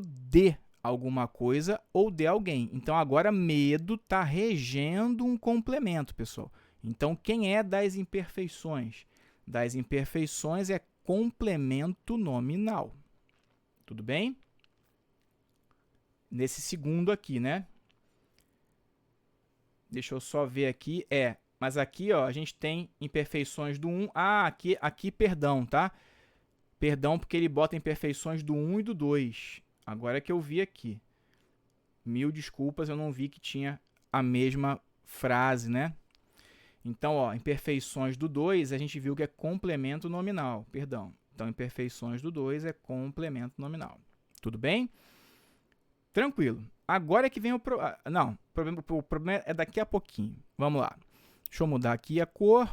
de alguma coisa ou de alguém. Então, agora, medo está regendo um complemento, pessoal. Então, quem é das imperfeições? Das imperfeições é complemento nominal. Tudo bem? Nesse segundo aqui, né? Deixa eu só ver aqui. Mas aqui, ó, a gente tem imperfeições do 1. Aqui perdão, tá? Perdão, porque ele bota imperfeições do 1 e do 2. Agora que eu vi aqui. Mil desculpas, eu não vi que tinha a mesma frase, né? Então, ó, imperfeições do 2, a gente viu que é complemento nominal. Perdão. Então, imperfeições do 2 é complemento nominal. Tudo bem? Tranquilo. Agora é que vem o problema. Não, o problema é daqui a pouquinho. Vamos lá. Deixa eu mudar aqui a cor.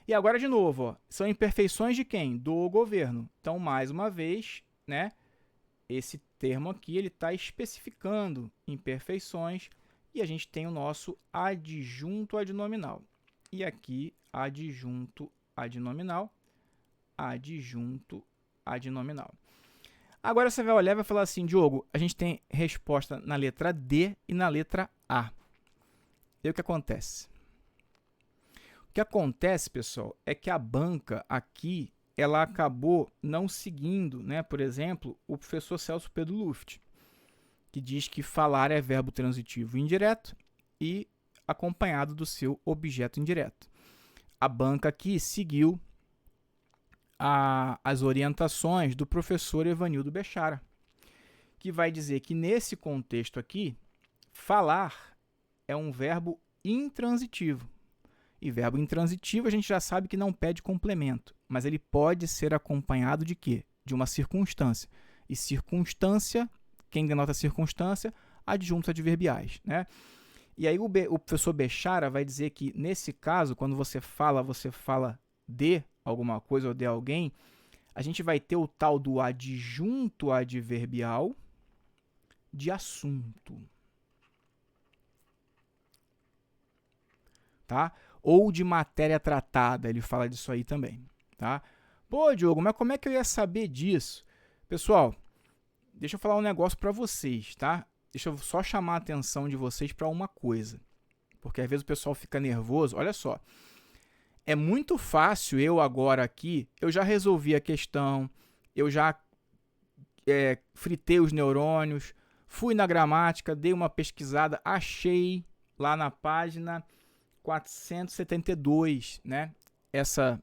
E agora, de novo, ó, são imperfeições de quem? Do governo. Então, mais uma vez, né, esse termo aqui ele está especificando imperfeições e a gente tem o nosso adjunto adnominal. E aqui, adjunto adnominal, adjunto adnominal. Agora você vai olhar e vai falar assim, Diogo, a gente tem resposta na letra D e na letra A. E o que acontece? O que acontece, pessoal, é que a banca aqui, ela acabou não seguindo, né, por exemplo, o professor Celso Pedro Luft, que diz que falar é verbo transitivo indireto e acompanhado do seu objeto indireto. A banca aqui seguiu as orientações do professor Evanildo Bechara, que vai dizer que nesse contexto aqui, falar é um verbo intransitivo. E verbo intransitivo a gente já sabe que não pede complemento, mas ele pode ser acompanhado de quê? De uma circunstância. E circunstância, quem denota circunstância? Adjuntos adverbiais, né? E aí o professor Bechara vai dizer que, nesse caso, quando você fala de alguma coisa ou de alguém, a gente vai ter o tal do adjunto adverbial de assunto. Tá? Ou de matéria tratada, ele fala disso aí também. Tá? Pô, Diogo, mas como é que eu ia saber disso? Pessoal, deixa eu falar um negócio para vocês, tá? Deixa eu só chamar a atenção de vocês para uma coisa, porque às vezes o pessoal fica nervoso. Olha só, é muito fácil eu agora aqui, eu já resolvi a questão, eu já fritei os neurônios, fui na gramática, dei uma pesquisada, achei lá na página 472, né? Essa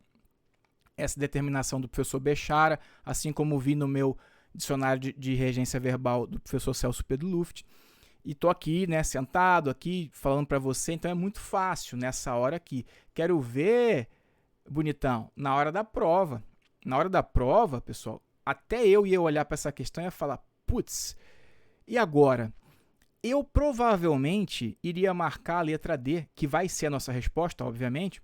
determinação do professor Bechara, assim como vi no meu dicionário de regência verbal do professor Celso Pedro Luft. E tô aqui, né, sentado aqui, falando para você, então é muito fácil nessa hora aqui. Quero ver, bonitão, na hora da prova. Na hora da prova, pessoal, até eu ia olhar para essa questão e ia falar, putz, e agora? Eu provavelmente iria marcar a letra D, que vai ser a nossa resposta, obviamente.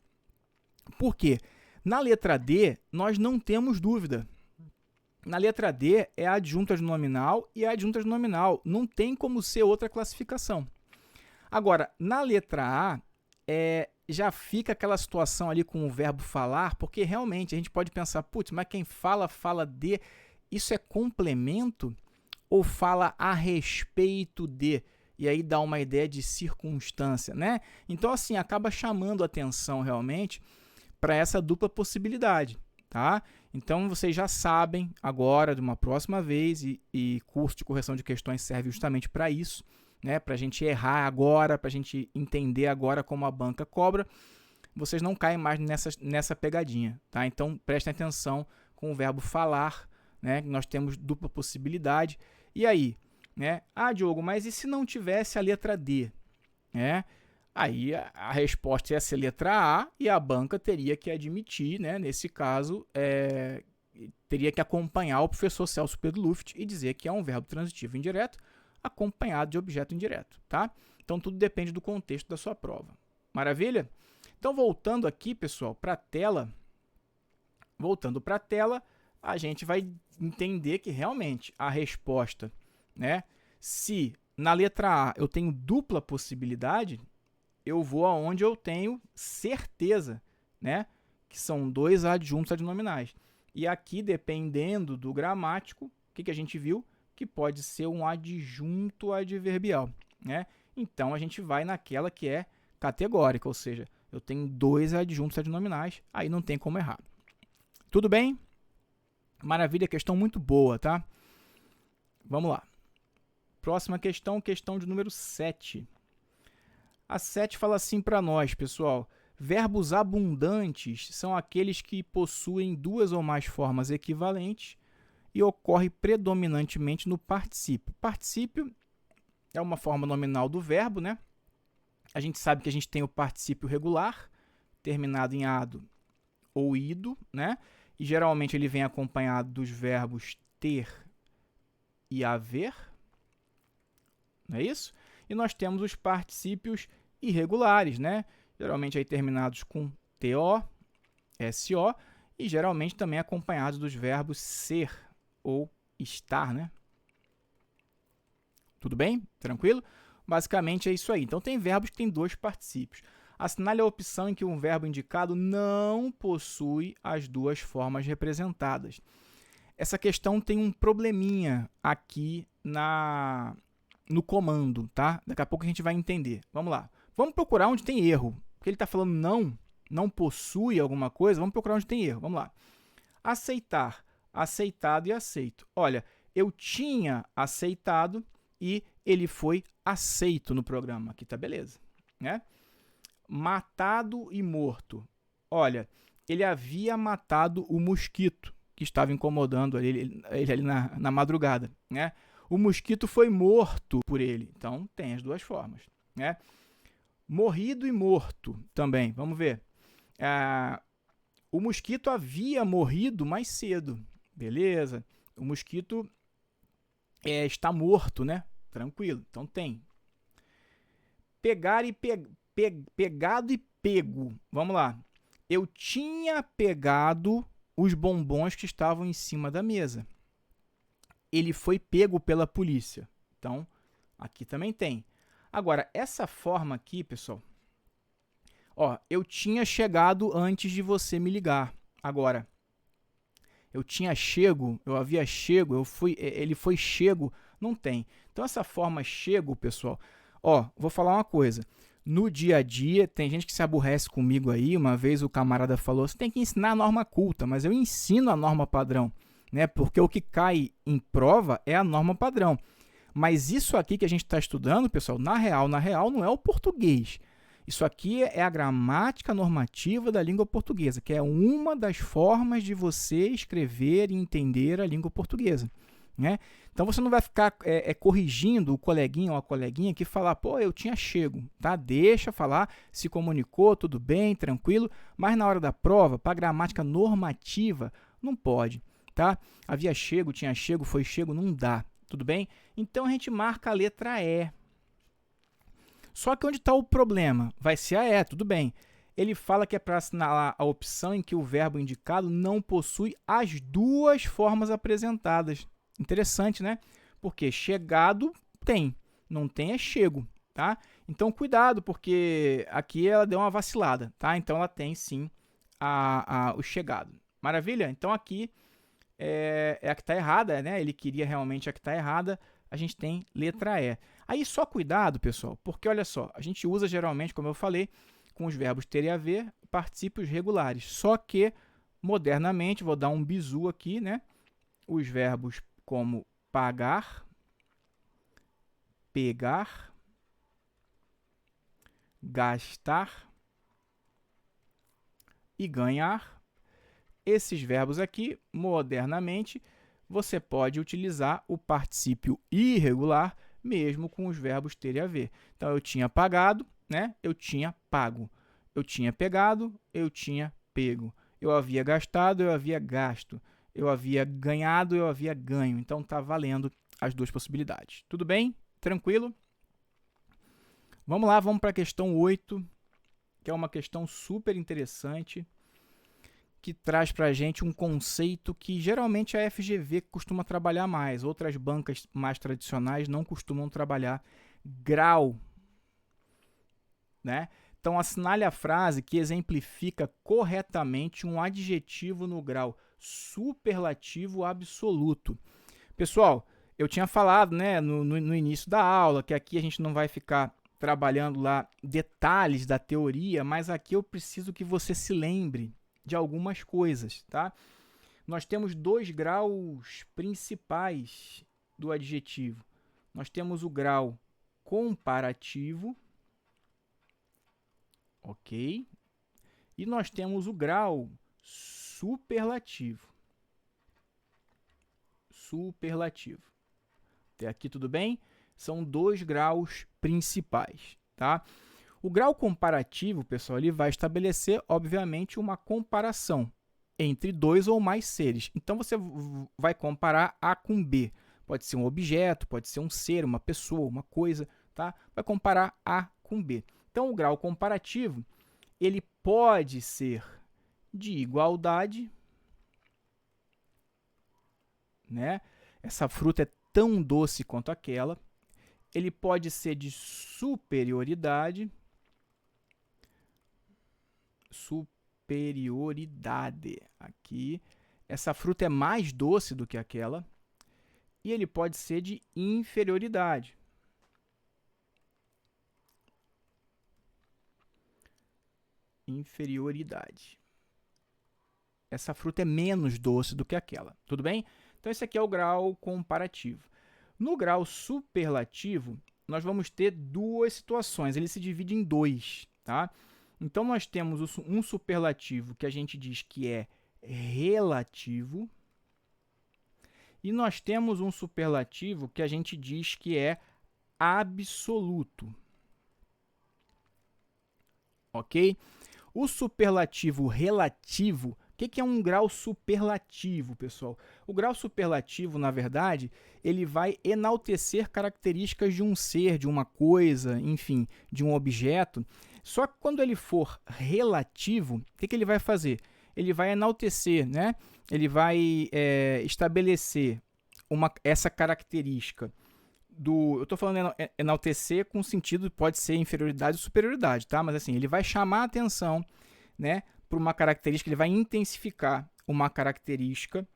Por quê? Na letra D, nós não temos dúvida. Na letra D é a adjunta de nominal e a adjunta de nominal. Não tem como ser outra classificação. Agora, na letra A, já fica aquela situação ali com o verbo falar, porque realmente a gente pode pensar, putz, mas quem fala de, isso é complemento ou fala a respeito de? E aí dá uma ideia de circunstância, né? Então, assim, acaba chamando a atenção realmente para essa dupla possibilidade, tá? Então, vocês já sabem agora, de uma próxima vez, e curso de correção de questões serve justamente para isso, né? Para a gente errar agora, para a gente entender agora como a banca cobra, vocês não caem mais nessa pegadinha, tá? Então, prestem atenção com o verbo falar, né? Nós temos dupla possibilidade. E aí, né? Ah, Diogo, mas e se não tivesse a letra D? Né? Aí a resposta ia ser letra A e a banca teria que admitir, né? Nesse caso, teria que acompanhar o professor Celso Pedro Luft e dizer que é um verbo transitivo indireto acompanhado de objeto indireto, tá? Então, tudo depende do contexto da sua prova. Maravilha? Então, voltando aqui, pessoal, para a tela, a gente vai entender que realmente a resposta, né? Se na letra A eu tenho dupla possibilidade, eu vou aonde eu tenho certeza, né? Que são dois adjuntos adnominais. E aqui, dependendo do gramático, o que a gente viu? Que pode ser um adjunto adverbial, né? Então, a gente vai naquela que é categórica, ou seja, eu tenho dois adjuntos adnominais, aí não tem como errar. Tudo bem? Maravilha, questão muito boa, tá? Vamos lá. Próxima questão, questão de número 7. A 7 fala assim para nós, pessoal. Verbos abundantes são aqueles que possuem duas ou mais formas equivalentes e ocorre predominantemente no particípio. Particípio é uma forma nominal do verbo, né? A gente sabe que a gente tem o particípio regular, terminado em ado ou ido, né? E geralmente ele vem acompanhado dos verbos ter e haver, não é isso? E nós temos os particípios irregulares, né? Geralmente aí terminados com TO, SO, e geralmente também acompanhados dos verbos ser ou estar, né? Tudo bem? Tranquilo? Basicamente é isso aí. Então, tem verbos que têm dois particípios. Assinale a opção em que um verbo indicado não possui as duas formas representadas. Essa questão tem um probleminha aqui no comando, tá? Daqui a pouco a gente vai entender. Vamos lá. Vamos procurar onde tem erro. Porque ele está falando não possui alguma coisa, vamos procurar onde tem erro. Vamos lá. Aceitar, aceitado e aceito. Olha, eu tinha aceitado e ele foi aceito no programa. Aqui tá beleza, né? Matado e morto. Olha, ele havia matado o mosquito que estava incomodando ele ali na madrugada, né? O mosquito foi morto por ele. Então, tem as duas formas, né? Morrido e morto também. Vamos ver. O mosquito havia morrido mais cedo. Beleza? O mosquito está morto, né? Tranquilo. Então tem. Pegar e pegado e pego. Vamos lá. Eu tinha pegado os bombons que estavam em cima da mesa. Ele foi pego pela polícia. Então, aqui também tem. Agora, essa forma aqui, pessoal, ó, eu tinha chegado antes de você me ligar. Agora, eu tinha chego, eu havia chego, ele foi chego, não tem. Então, essa forma chego, pessoal, ó, vou falar uma coisa. No dia a dia, tem gente que se aborrece comigo aí. Uma vez o camarada falou, você tem que ensinar a norma culta, mas eu ensino a norma padrão, né? Porque o que cai em prova é a norma padrão. Mas isso aqui que a gente está estudando, pessoal, na real, não é o português. Isso aqui é a gramática normativa da língua portuguesa, que é uma das formas de você escrever e entender a língua portuguesa, né? Então, você não vai ficar corrigindo o coleguinha ou a coleguinha que falar, pô, eu tinha chego, tá? Deixa falar, se comunicou, tudo bem, tranquilo, mas na hora da prova, para gramática normativa, não pode, tá? Havia chego, tinha chego, foi chego, não dá, tudo bem? Então, a gente marca a letra E. Só que onde está o problema? Vai ser a E, tudo bem. Ele fala que é para assinalar a opção em que o verbo indicado não possui as duas formas apresentadas. Interessante, né? Porque chegado tem, não tem é chego, tá? Então, cuidado, porque aqui ela deu uma vacilada, tá? Então, ela tem, sim, o chegado. Maravilha? Então, aqui é a que está errada, né? Ele queria realmente a que está errada. A gente tem letra E. Aí, só cuidado, pessoal, porque, olha só, a gente usa geralmente, como eu falei, com os verbos ter e haver, particípios regulares. Só que, modernamente, vou dar um bizu aqui, né? Os verbos como pagar, pegar, gastar e ganhar. Esses verbos aqui, modernamente, você pode utilizar o particípio irregular mesmo com os verbos ter e haver. Então, eu tinha pagado, né? Eu tinha pago. Eu tinha pegado, eu tinha pego. Eu havia gastado, eu havia gasto. Eu havia ganhado, eu havia ganho. Então, está valendo as duas possibilidades. Tudo bem? Tranquilo? Vamos lá, vamos para a questão 8, que é uma questão super interessante, que traz para a gente um conceito que geralmente a FGV costuma trabalhar mais. Outras bancas mais tradicionais não costumam trabalhar grau, né? Então, assinale a frase que exemplifica corretamente um adjetivo no grau superlativo absoluto. Pessoal, eu tinha falado, né, no início da aula que aqui a gente não vai ficar trabalhando lá detalhes da teoria, mas aqui eu preciso que você se lembre de algumas coisas, tá? Nós temos dois graus principais do adjetivo. Nós temos o grau comparativo, ok? E nós temos o grau superlativo. Superlativo. Até aqui tudo bem? São dois graus principais, tá? O grau comparativo, pessoal, ele vai estabelecer, obviamente, uma comparação entre dois ou mais seres. Então, você vai comparar A com B. Pode ser um objeto, pode ser um ser, uma pessoa, uma coisa, tá? Vai comparar A com B. Então, o grau comparativo, ele pode ser de igualdade, né? Essa fruta é tão doce quanto aquela. Ele pode ser de superioridade, aqui, essa fruta é mais doce do que aquela, e ele pode ser de inferioridade. Inferioridade. Essa fruta é menos doce do que aquela, tudo bem? Então, esse aqui é o grau comparativo. No grau superlativo, nós vamos ter duas situações, ele se divide em dois, tá? Então, nós temos um superlativo que a gente diz que é relativo, e nós temos um superlativo que a gente diz que é absoluto. ok? O superlativo relativo, o que é um grau superlativo, pessoal? O grau superlativo, na verdade, ele vai enaltecer características de um ser, de uma coisa, enfim, de um objeto. Só que quando ele for relativo, o que ele vai fazer? Ele vai enaltecer, né? Ele vai estabelecer essa característica eu estou falando enaltecer com sentido, pode ser inferioridade ou superioridade, tá? Mas assim, ele vai chamar a atenção, né, para uma característica, ele vai intensificar uma característica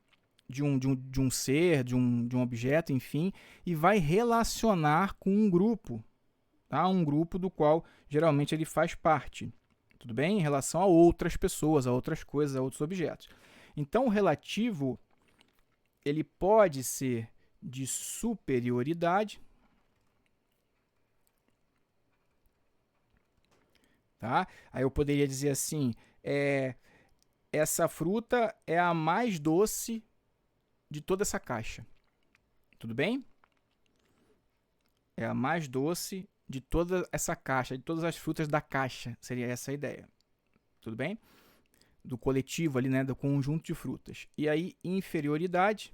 de um ser, de um objeto, enfim, e vai relacionar com um grupo, tá? Um grupo do qual geralmente ele faz parte, tudo bem? Em relação a outras pessoas, a outras coisas, a outros objetos. Então, o relativo, ele pode ser de superioridade, tá? Aí eu poderia dizer assim, essa fruta é a mais doce de toda essa caixa, tudo bem? É a mais doce de toda essa caixa, de todas as frutas da caixa, seria essa a ideia, tudo bem? Do coletivo ali, né, do conjunto de frutas. E aí, inferioridade,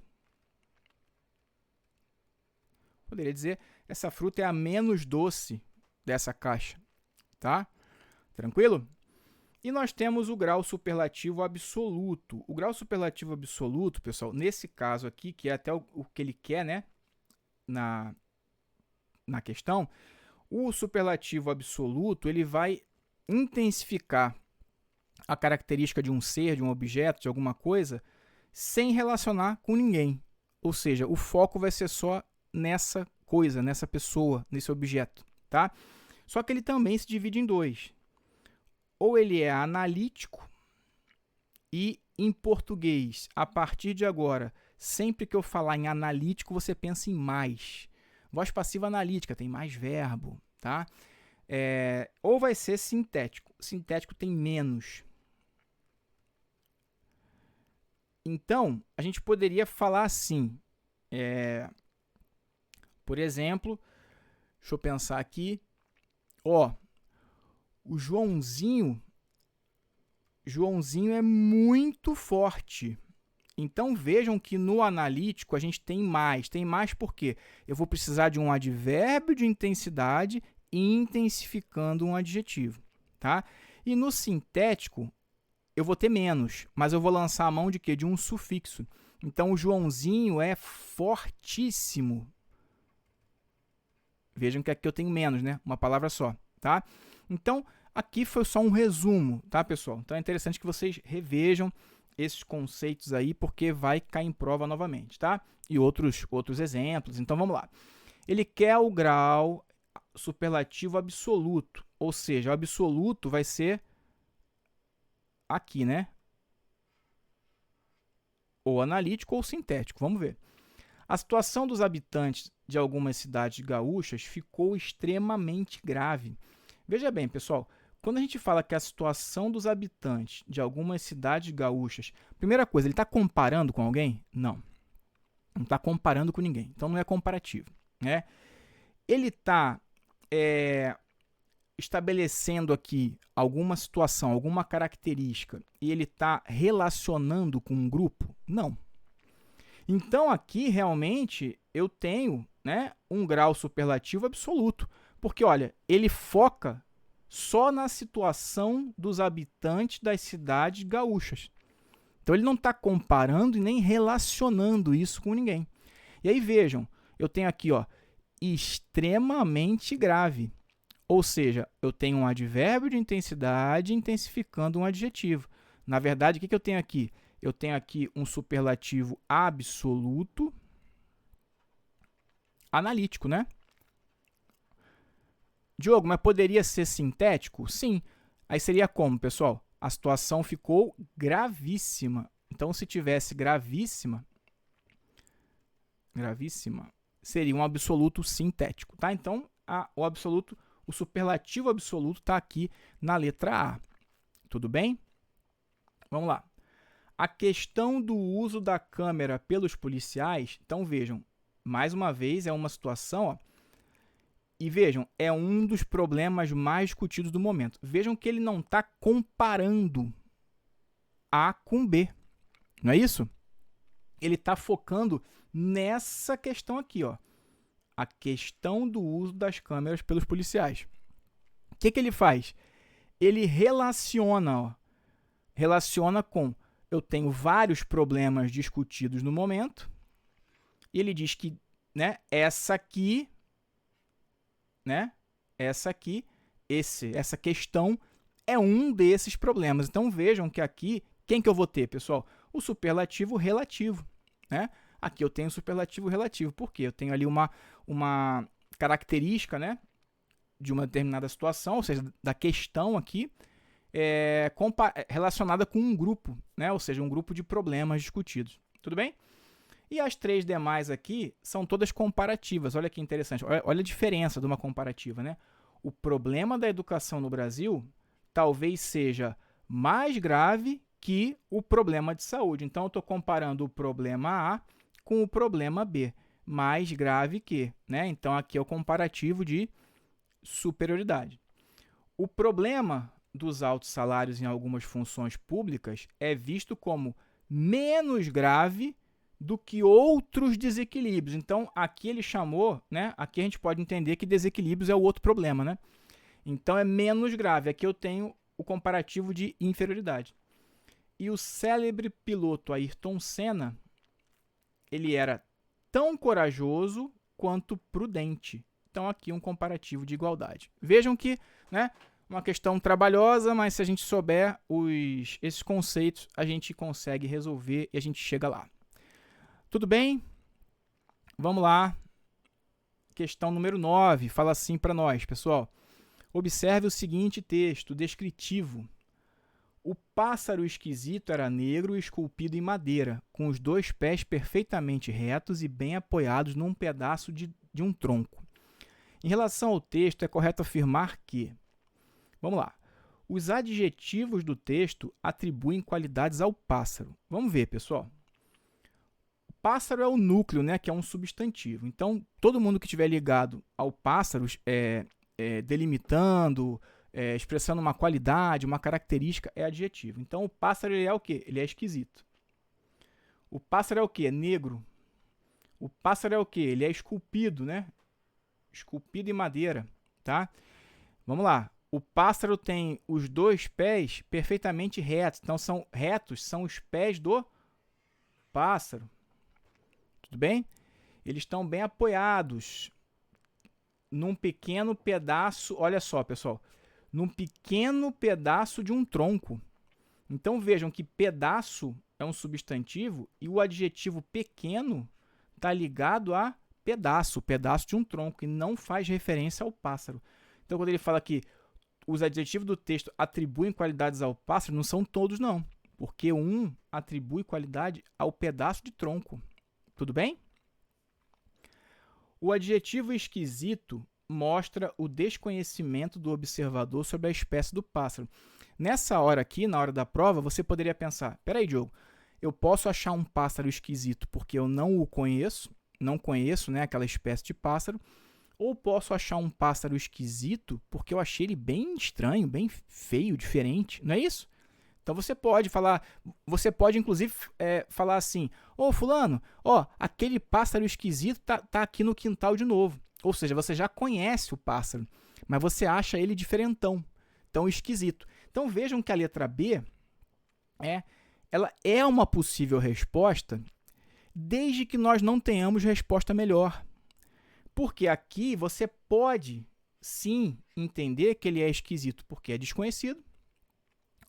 poderia dizer, essa fruta é a menos doce dessa caixa, tá? Tranquilo? E nós temos o grau superlativo absoluto. O grau superlativo absoluto, pessoal, nesse caso aqui, que é até o que ele quer, né, na questão, o superlativo absoluto, ele vai intensificar a característica de um ser, de um objeto, de alguma coisa, sem relacionar com ninguém. Ou seja, o foco vai ser só nessa coisa, nessa pessoa, nesse objeto, tá? Só que ele também se divide em dois. Ou ele é analítico e, em português, a partir de agora, sempre que eu falar em analítico, você pensa em mais. Voz passiva analítica, tem mais verbo, tá? Ou vai ser sintético. Sintético tem menos. Então, a gente poderia falar assim, por exemplo, deixa eu pensar aqui, o Joãozinho é muito forte. Então, vejam que no analítico a gente tem mais. Tem mais porque eu vou precisar de um advérbio de intensidade intensificando um adjetivo, tá? E no sintético, eu vou ter menos, mas eu vou lançar a mão de quê? De um sufixo. Então, o Joãozinho é fortíssimo. Vejam que aqui eu tenho menos, né? Uma palavra só, tá? Então, aqui foi só um resumo, tá, pessoal? Então, é interessante que vocês revejam esses conceitos aí, porque vai cair em prova novamente, tá? E outros exemplos. Então, vamos lá. Ele quer o grau superlativo absoluto, ou seja, o absoluto vai ser aqui, né? Ou analítico ou sintético, vamos ver. A situação dos habitantes de algumas cidades gaúchas ficou extremamente grave. Veja bem, pessoal, quando a gente fala que a situação dos habitantes de algumas cidades gaúchas, primeira coisa, ele está comparando com alguém? Não. Não está comparando com ninguém. Então, não é comparativo, né? Ele está estabelecendo aqui alguma situação, alguma característica, e ele está relacionando com um grupo? Não. Então, aqui, realmente, eu tenho, né, um grau superlativo absoluto. Porque, olha, ele foca só na situação dos habitantes das cidades gaúchas. Então, ele não está comparando e nem relacionando isso com ninguém. E aí, vejam, eu tenho aqui, extremamente grave. Ou seja, eu tenho um advérbio de intensidade intensificando um adjetivo. Na verdade, o que eu tenho aqui? Eu tenho aqui um superlativo absoluto analítico, né? Diogo, mas poderia ser sintético? Sim. Aí seria como, pessoal? A situação ficou gravíssima. Então, se tivesse gravíssima, seria um absoluto sintético, tá? Então, o superlativo absoluto está aqui na letra A. Tudo bem? Vamos lá. A questão do uso da câmera pelos policiais, então vejam, mais uma vez é uma situação E vejam, é um dos problemas mais discutidos do momento. Vejam que ele não está comparando A com B, não é isso? Ele está focando nessa questão aqui, ó, a questão do uso das câmeras pelos policiais. O que ele faz? Ele relaciona com eu tenho vários problemas discutidos no momento, e ele diz que, né, essa questão é um desses problemas. Então vejam que aqui, quem que eu vou ter, pessoal? O superlativo relativo, né? Aqui eu tenho o superlativo relativo. Por quê? Eu tenho ali uma característica, né, de uma determinada situação, ou seja, da questão aqui, relacionada com um grupo, né? Ou seja, um grupo de problemas discutidos. Tudo bem? E as três demais aqui são todas comparativas. Olha que interessante. Olha a diferença de uma comparativa, né? O problema da educação no Brasil talvez seja mais grave que o problema de saúde. Então, eu estou comparando o problema A com o problema B. Mais grave que, né? Então, aqui é o comparativo de superioridade. O problema dos altos salários em algumas funções públicas é visto como menos grave do que outros desequilíbrios. Então, aqui ele chamou, né? Aqui a gente pode entender que desequilíbrios é o outro problema, né? Então, é menos grave. Aqui eu tenho o comparativo de inferioridade. E o célebre piloto Ayrton Senna, ele era tão corajoso quanto prudente. Então, aqui um comparativo de igualdade. Vejam que, né, uma questão trabalhosa, mas se a gente souber esses conceitos, a gente consegue resolver e a gente chega lá. Tudo bem? Vamos lá. Questão número 9. Fala assim para nós, pessoal. Observe o seguinte texto descritivo. O pássaro esquisito era negro e esculpido em madeira, com os 2 pés perfeitamente retos e bem apoiados num pedaço de um tronco. Em relação ao texto, é correto afirmar que... Vamos lá. Os adjetivos do texto atribuem qualidades ao pássaro. Vamos ver, pessoal. O pássaro é o núcleo, né, que é um substantivo. Então, todo mundo que estiver ligado ao pássaro, delimitando, expressando uma qualidade, uma característica, é adjetivo. Então, o pássaro ele é o quê? Ele é esquisito. O pássaro é o quê? É negro. O pássaro é o quê? Ele é esculpido, né? Esculpido em madeira, tá? Vamos lá. O pássaro tem os 2 pés perfeitamente retos. Então, são os pés do pássaro. Tudo bem? Eles estão bem apoiados num pequeno pedaço. Olha só, pessoal. Num pequeno pedaço de um tronco. Então, vejam que pedaço é um substantivo e o adjetivo pequeno está ligado a pedaço de um tronco, e não faz referência ao pássaro. Então, quando ele fala que os adjetivos do texto atribuem qualidades ao pássaro, não são todos, não. Porque um atribui qualidade ao pedaço de tronco. Tudo bem? O adjetivo esquisito mostra o desconhecimento do observador sobre a espécie do pássaro. Nessa hora aqui, na hora da prova, você poderia pensar, peraí, Diogo, eu posso achar um pássaro esquisito porque eu não o conheço, não conheço, né, aquela espécie de pássaro, ou posso achar um pássaro esquisito porque eu achei ele bem estranho, bem feio, diferente, não é isso? Então você pode inclusive falar assim, ô fulano, aquele pássaro esquisito tá aqui no quintal de novo. Ou seja, você já conhece o pássaro, mas você acha ele diferentão, tão esquisito. Então vejam que a letra B ela é uma possível resposta desde que nós não tenhamos resposta melhor. Porque aqui você pode, sim, entender que ele é esquisito porque é desconhecido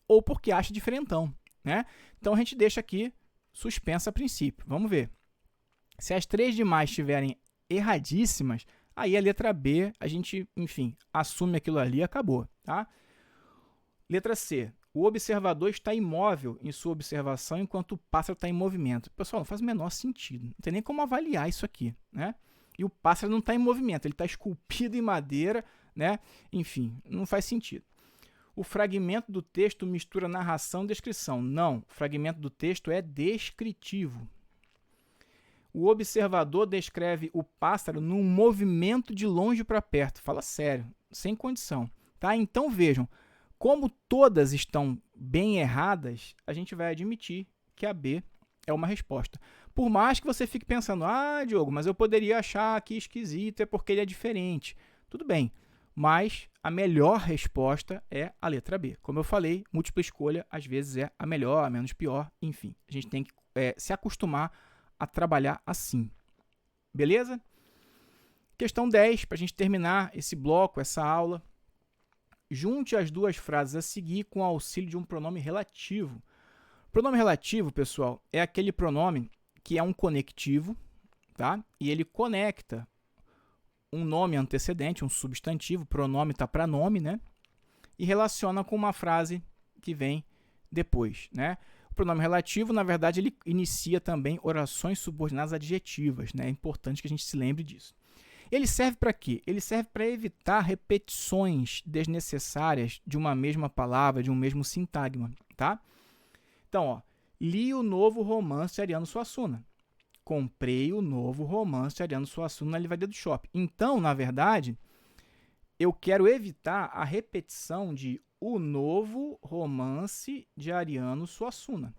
ou porque acha diferentão, né? Então, a gente deixa aqui suspensa a princípio. Vamos ver. Se as 3 demais estiverem erradíssimas, aí a letra B, a gente, enfim, assume aquilo ali e acabou, tá? Letra C. O observador está imóvel em sua observação enquanto o pássaro está em movimento. Pessoal, não faz o menor sentido. Não tem nem como avaliar isso aqui, né? E o pássaro não está em movimento, ele está esculpido em madeira, né? Enfim, não faz sentido. O fragmento do texto mistura narração e descrição. Não, o fragmento do texto é descritivo. O observador descreve o pássaro num movimento de longe para perto. Fala sério, sem condição. Tá? Então vejam, como todas estão bem erradas, a gente vai admitir que a B é uma resposta. Por mais que você fique pensando, Diogo, mas eu poderia achar que esquisito, é porque ele é diferente. Tudo bem, mas a melhor resposta é a letra B. Como eu falei, múltipla escolha às vezes é a melhor, a menos pior, enfim. A gente tem que se acostumar a trabalhar assim. Beleza? Questão 10, para a gente terminar esse bloco, essa aula. Junte as duas frases a seguir com o auxílio de um pronome relativo. Pronome relativo, pessoal, é aquele pronome que é um conectivo, tá? E ele conecta um nome antecedente, um substantivo, pronome está para nome, né? E relaciona com uma frase que vem depois, né? O pronome relativo, na verdade, ele inicia também orações subordinadas adjetivas, né? É importante que a gente se lembre disso. Ele serve para quê? Ele serve para evitar repetições desnecessárias de uma mesma palavra, de um mesmo sintagma, tá? Então, ó, li o novo romance de Ariano Suassuna. Comprei o novo romance de Ariano Suassuna na livraria do shopping. Então, na verdade, eu quero evitar a repetição de o novo romance de Ariano Suassuna.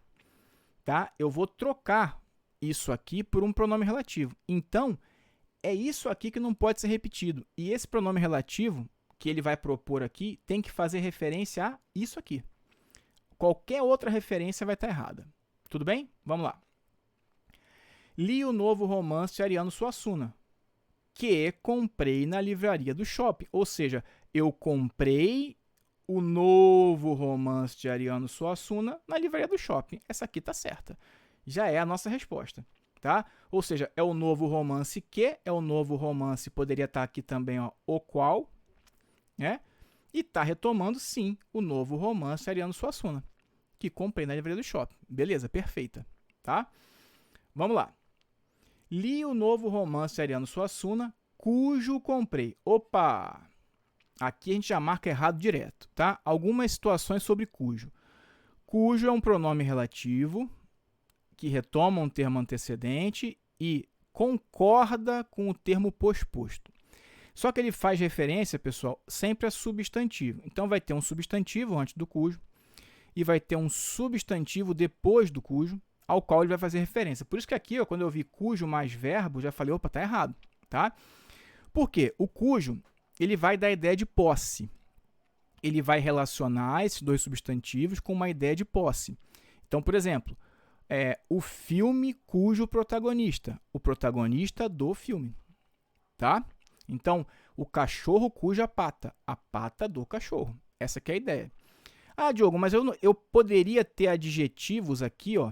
Tá? Eu vou trocar isso aqui por um pronome relativo. Então, é isso aqui que não pode ser repetido. E esse pronome relativo que ele vai propor aqui tem que fazer referência a isso aqui. Qualquer outra referência vai estar errada. Tudo bem? Vamos lá. Li o novo romance de Ariano Suassuna, que comprei na livraria do shopping. Ou seja, eu comprei o novo romance de Ariano Suassuna na livraria do shopping. Essa aqui está certa. Já é a nossa resposta. Tá? Ou seja, é o novo romance que, é o novo romance, poderia estar aqui também, ó, o qual, né? E está retomando, sim, o novo romance de Ariano Suassuna, que comprei na livraria do shopping. Beleza, perfeita. Tá? Vamos lá. Li o novo romance de Ariano Suassuna, cujo comprei. Opa! Aqui a gente já marca errado direto, tá? Algumas situações sobre cujo. Cujo é um pronome relativo que retoma um termo antecedente e concorda com o termo posposto. Só que ele faz referência, pessoal, sempre a substantivo. Então, vai ter um substantivo antes do cujo e vai ter um substantivo depois do cujo, ao qual ele vai fazer referência. Por isso que aqui, ó, quando eu vi cujo mais verbo, já falei, opa, tá errado, tá? Por quê? O cujo, ele vai dar a ideia de posse. Ele vai relacionar esses dois substantivos com uma ideia de posse. Então, por exemplo, o filme cujo protagonista, o protagonista do filme, tá? Então, o cachorro cuja pata, a pata do cachorro. Essa que é a ideia. Diogo, mas eu poderia ter adjetivos aqui, ó.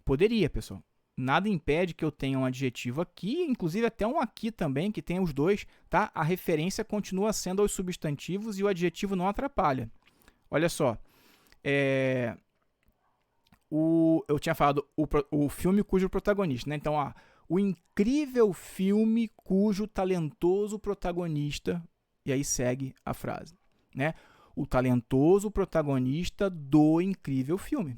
Poderia, pessoal. Nada impede que eu tenha um adjetivo aqui, inclusive até um aqui também, que tem os dois, tá? A referência continua sendo aos substantivos e o adjetivo não atrapalha. Olha só. Eu tinha falado o filme cujo protagonista, né? Então, o incrível filme cujo talentoso protagonista, e aí segue a frase, né? O talentoso protagonista do incrível filme.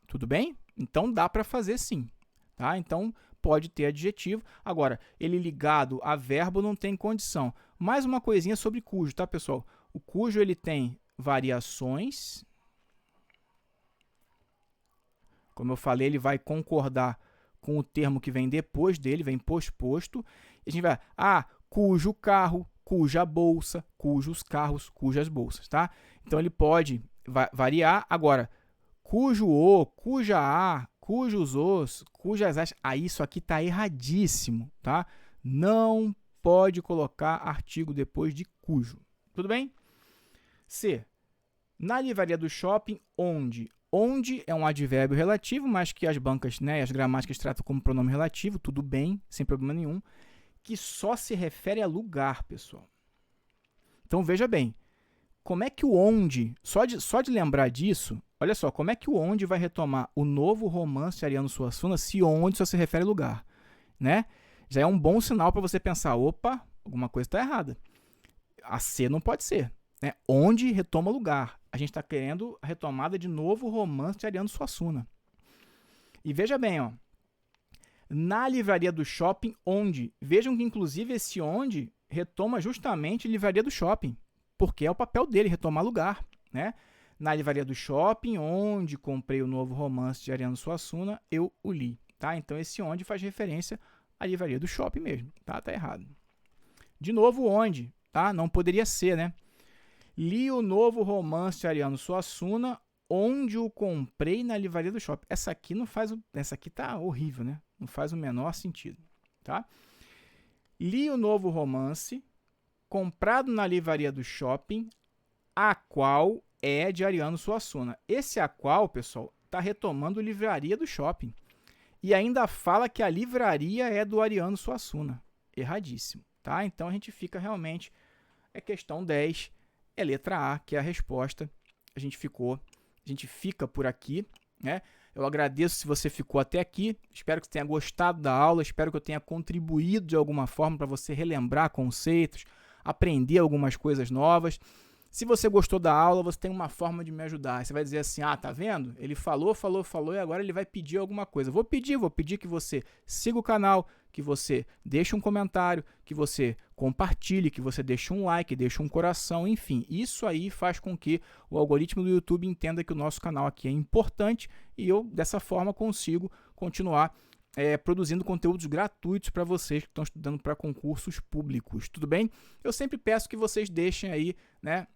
Tudo bem? Então, dá para fazer sim, tá? Então, pode ter adjetivo. Agora, ele ligado a verbo não tem condição. Mais uma coisinha sobre cujo, tá, pessoal? O cujo, ele tem variações. Como eu falei, ele vai concordar com o termo que vem depois dele, vem posposto. E a gente vai, cujo carro, cuja bolsa, cujos carros, cujas bolsas, tá? Então, ele pode variar. Agora, cujo o, cuja a, cujos os, cujas as, isso aqui está erradíssimo, tá? Não pode colocar artigo depois de cujo. Tudo bem? C. Na livraria do shopping, onde? Onde é um advérbio relativo, mas que as bancas, né, as gramáticas tratam como pronome relativo, tudo bem, sem problema nenhum, que só se refere a lugar, pessoal. Então, veja bem, como é que o onde, só de lembrar disso, olha só, como é que o onde vai retomar o novo romance de Ariano Suassuna se onde só se refere a lugar, né? Já é um bom sinal para você pensar, opa, alguma coisa está errada. A C não pode ser, né? Onde retoma lugar. A gente está querendo a retomada de novo romance de Ariano Suassuna. E veja bem, ó, na livraria do shopping, onde? Vejam que, inclusive, esse onde retoma justamente a livraria do shopping, porque é o papel dele, retomar lugar, né? Na livraria do shopping, onde comprei o novo romance de Ariano Suassuna, eu o li, tá? Então, esse onde faz referência à livraria do shopping mesmo, tá? Tá errado. De novo, onde, tá? Não poderia ser, né? Li o novo romance de Ariano Suassuna, onde o comprei na livraria do shopping. Essa aqui tá horrível, né? Não faz o menor sentido, tá? Li o novo romance, comprado na livraria do shopping, a qual é de Ariano Suassuna. Esse a qual, pessoal, tá retomando livraria do shopping. E ainda fala que a livraria é do Ariano Suassuna. Erradíssimo, tá? Então a gente fica realmente... É questão 10, é letra A, que é a resposta. A gente fica por aqui, né? Eu agradeço se você ficou até aqui. Espero que você tenha gostado da aula. Espero que eu tenha contribuído de alguma forma para você relembrar conceitos, aprender algumas coisas novas. Se você gostou da aula, você tem uma forma de me ajudar. Você vai dizer assim, tá vendo? Ele falou e agora ele vai pedir alguma coisa. Vou pedir que você siga o canal, que você deixe um comentário, que você compartilhe, que você deixe um like, deixe um coração, enfim. Isso aí faz com que o algoritmo do YouTube entenda que o nosso canal aqui é importante e eu, dessa forma, consigo continuar produzindo conteúdos gratuitos para vocês que estão estudando para concursos públicos, tudo bem? Eu sempre peço que vocês deixem aí, né?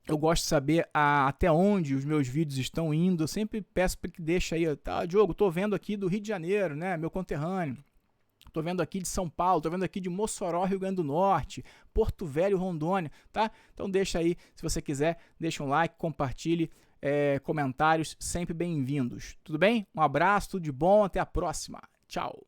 Eu gosto de saber até onde os meus vídeos estão indo. Eu sempre peço para que deixe aí, tá, Diogo, estou vendo aqui do Rio de Janeiro, né, meu conterrâneo. Estou vendo aqui de São Paulo, estou vendo aqui de Mossoró, Rio Grande do Norte, Porto Velho, Rondônia, tá? Então deixa aí, se você quiser, deixa um like, compartilhe, comentários, sempre bem-vindos. Tudo bem? Um abraço, tudo de bom, até a próxima. Tchau!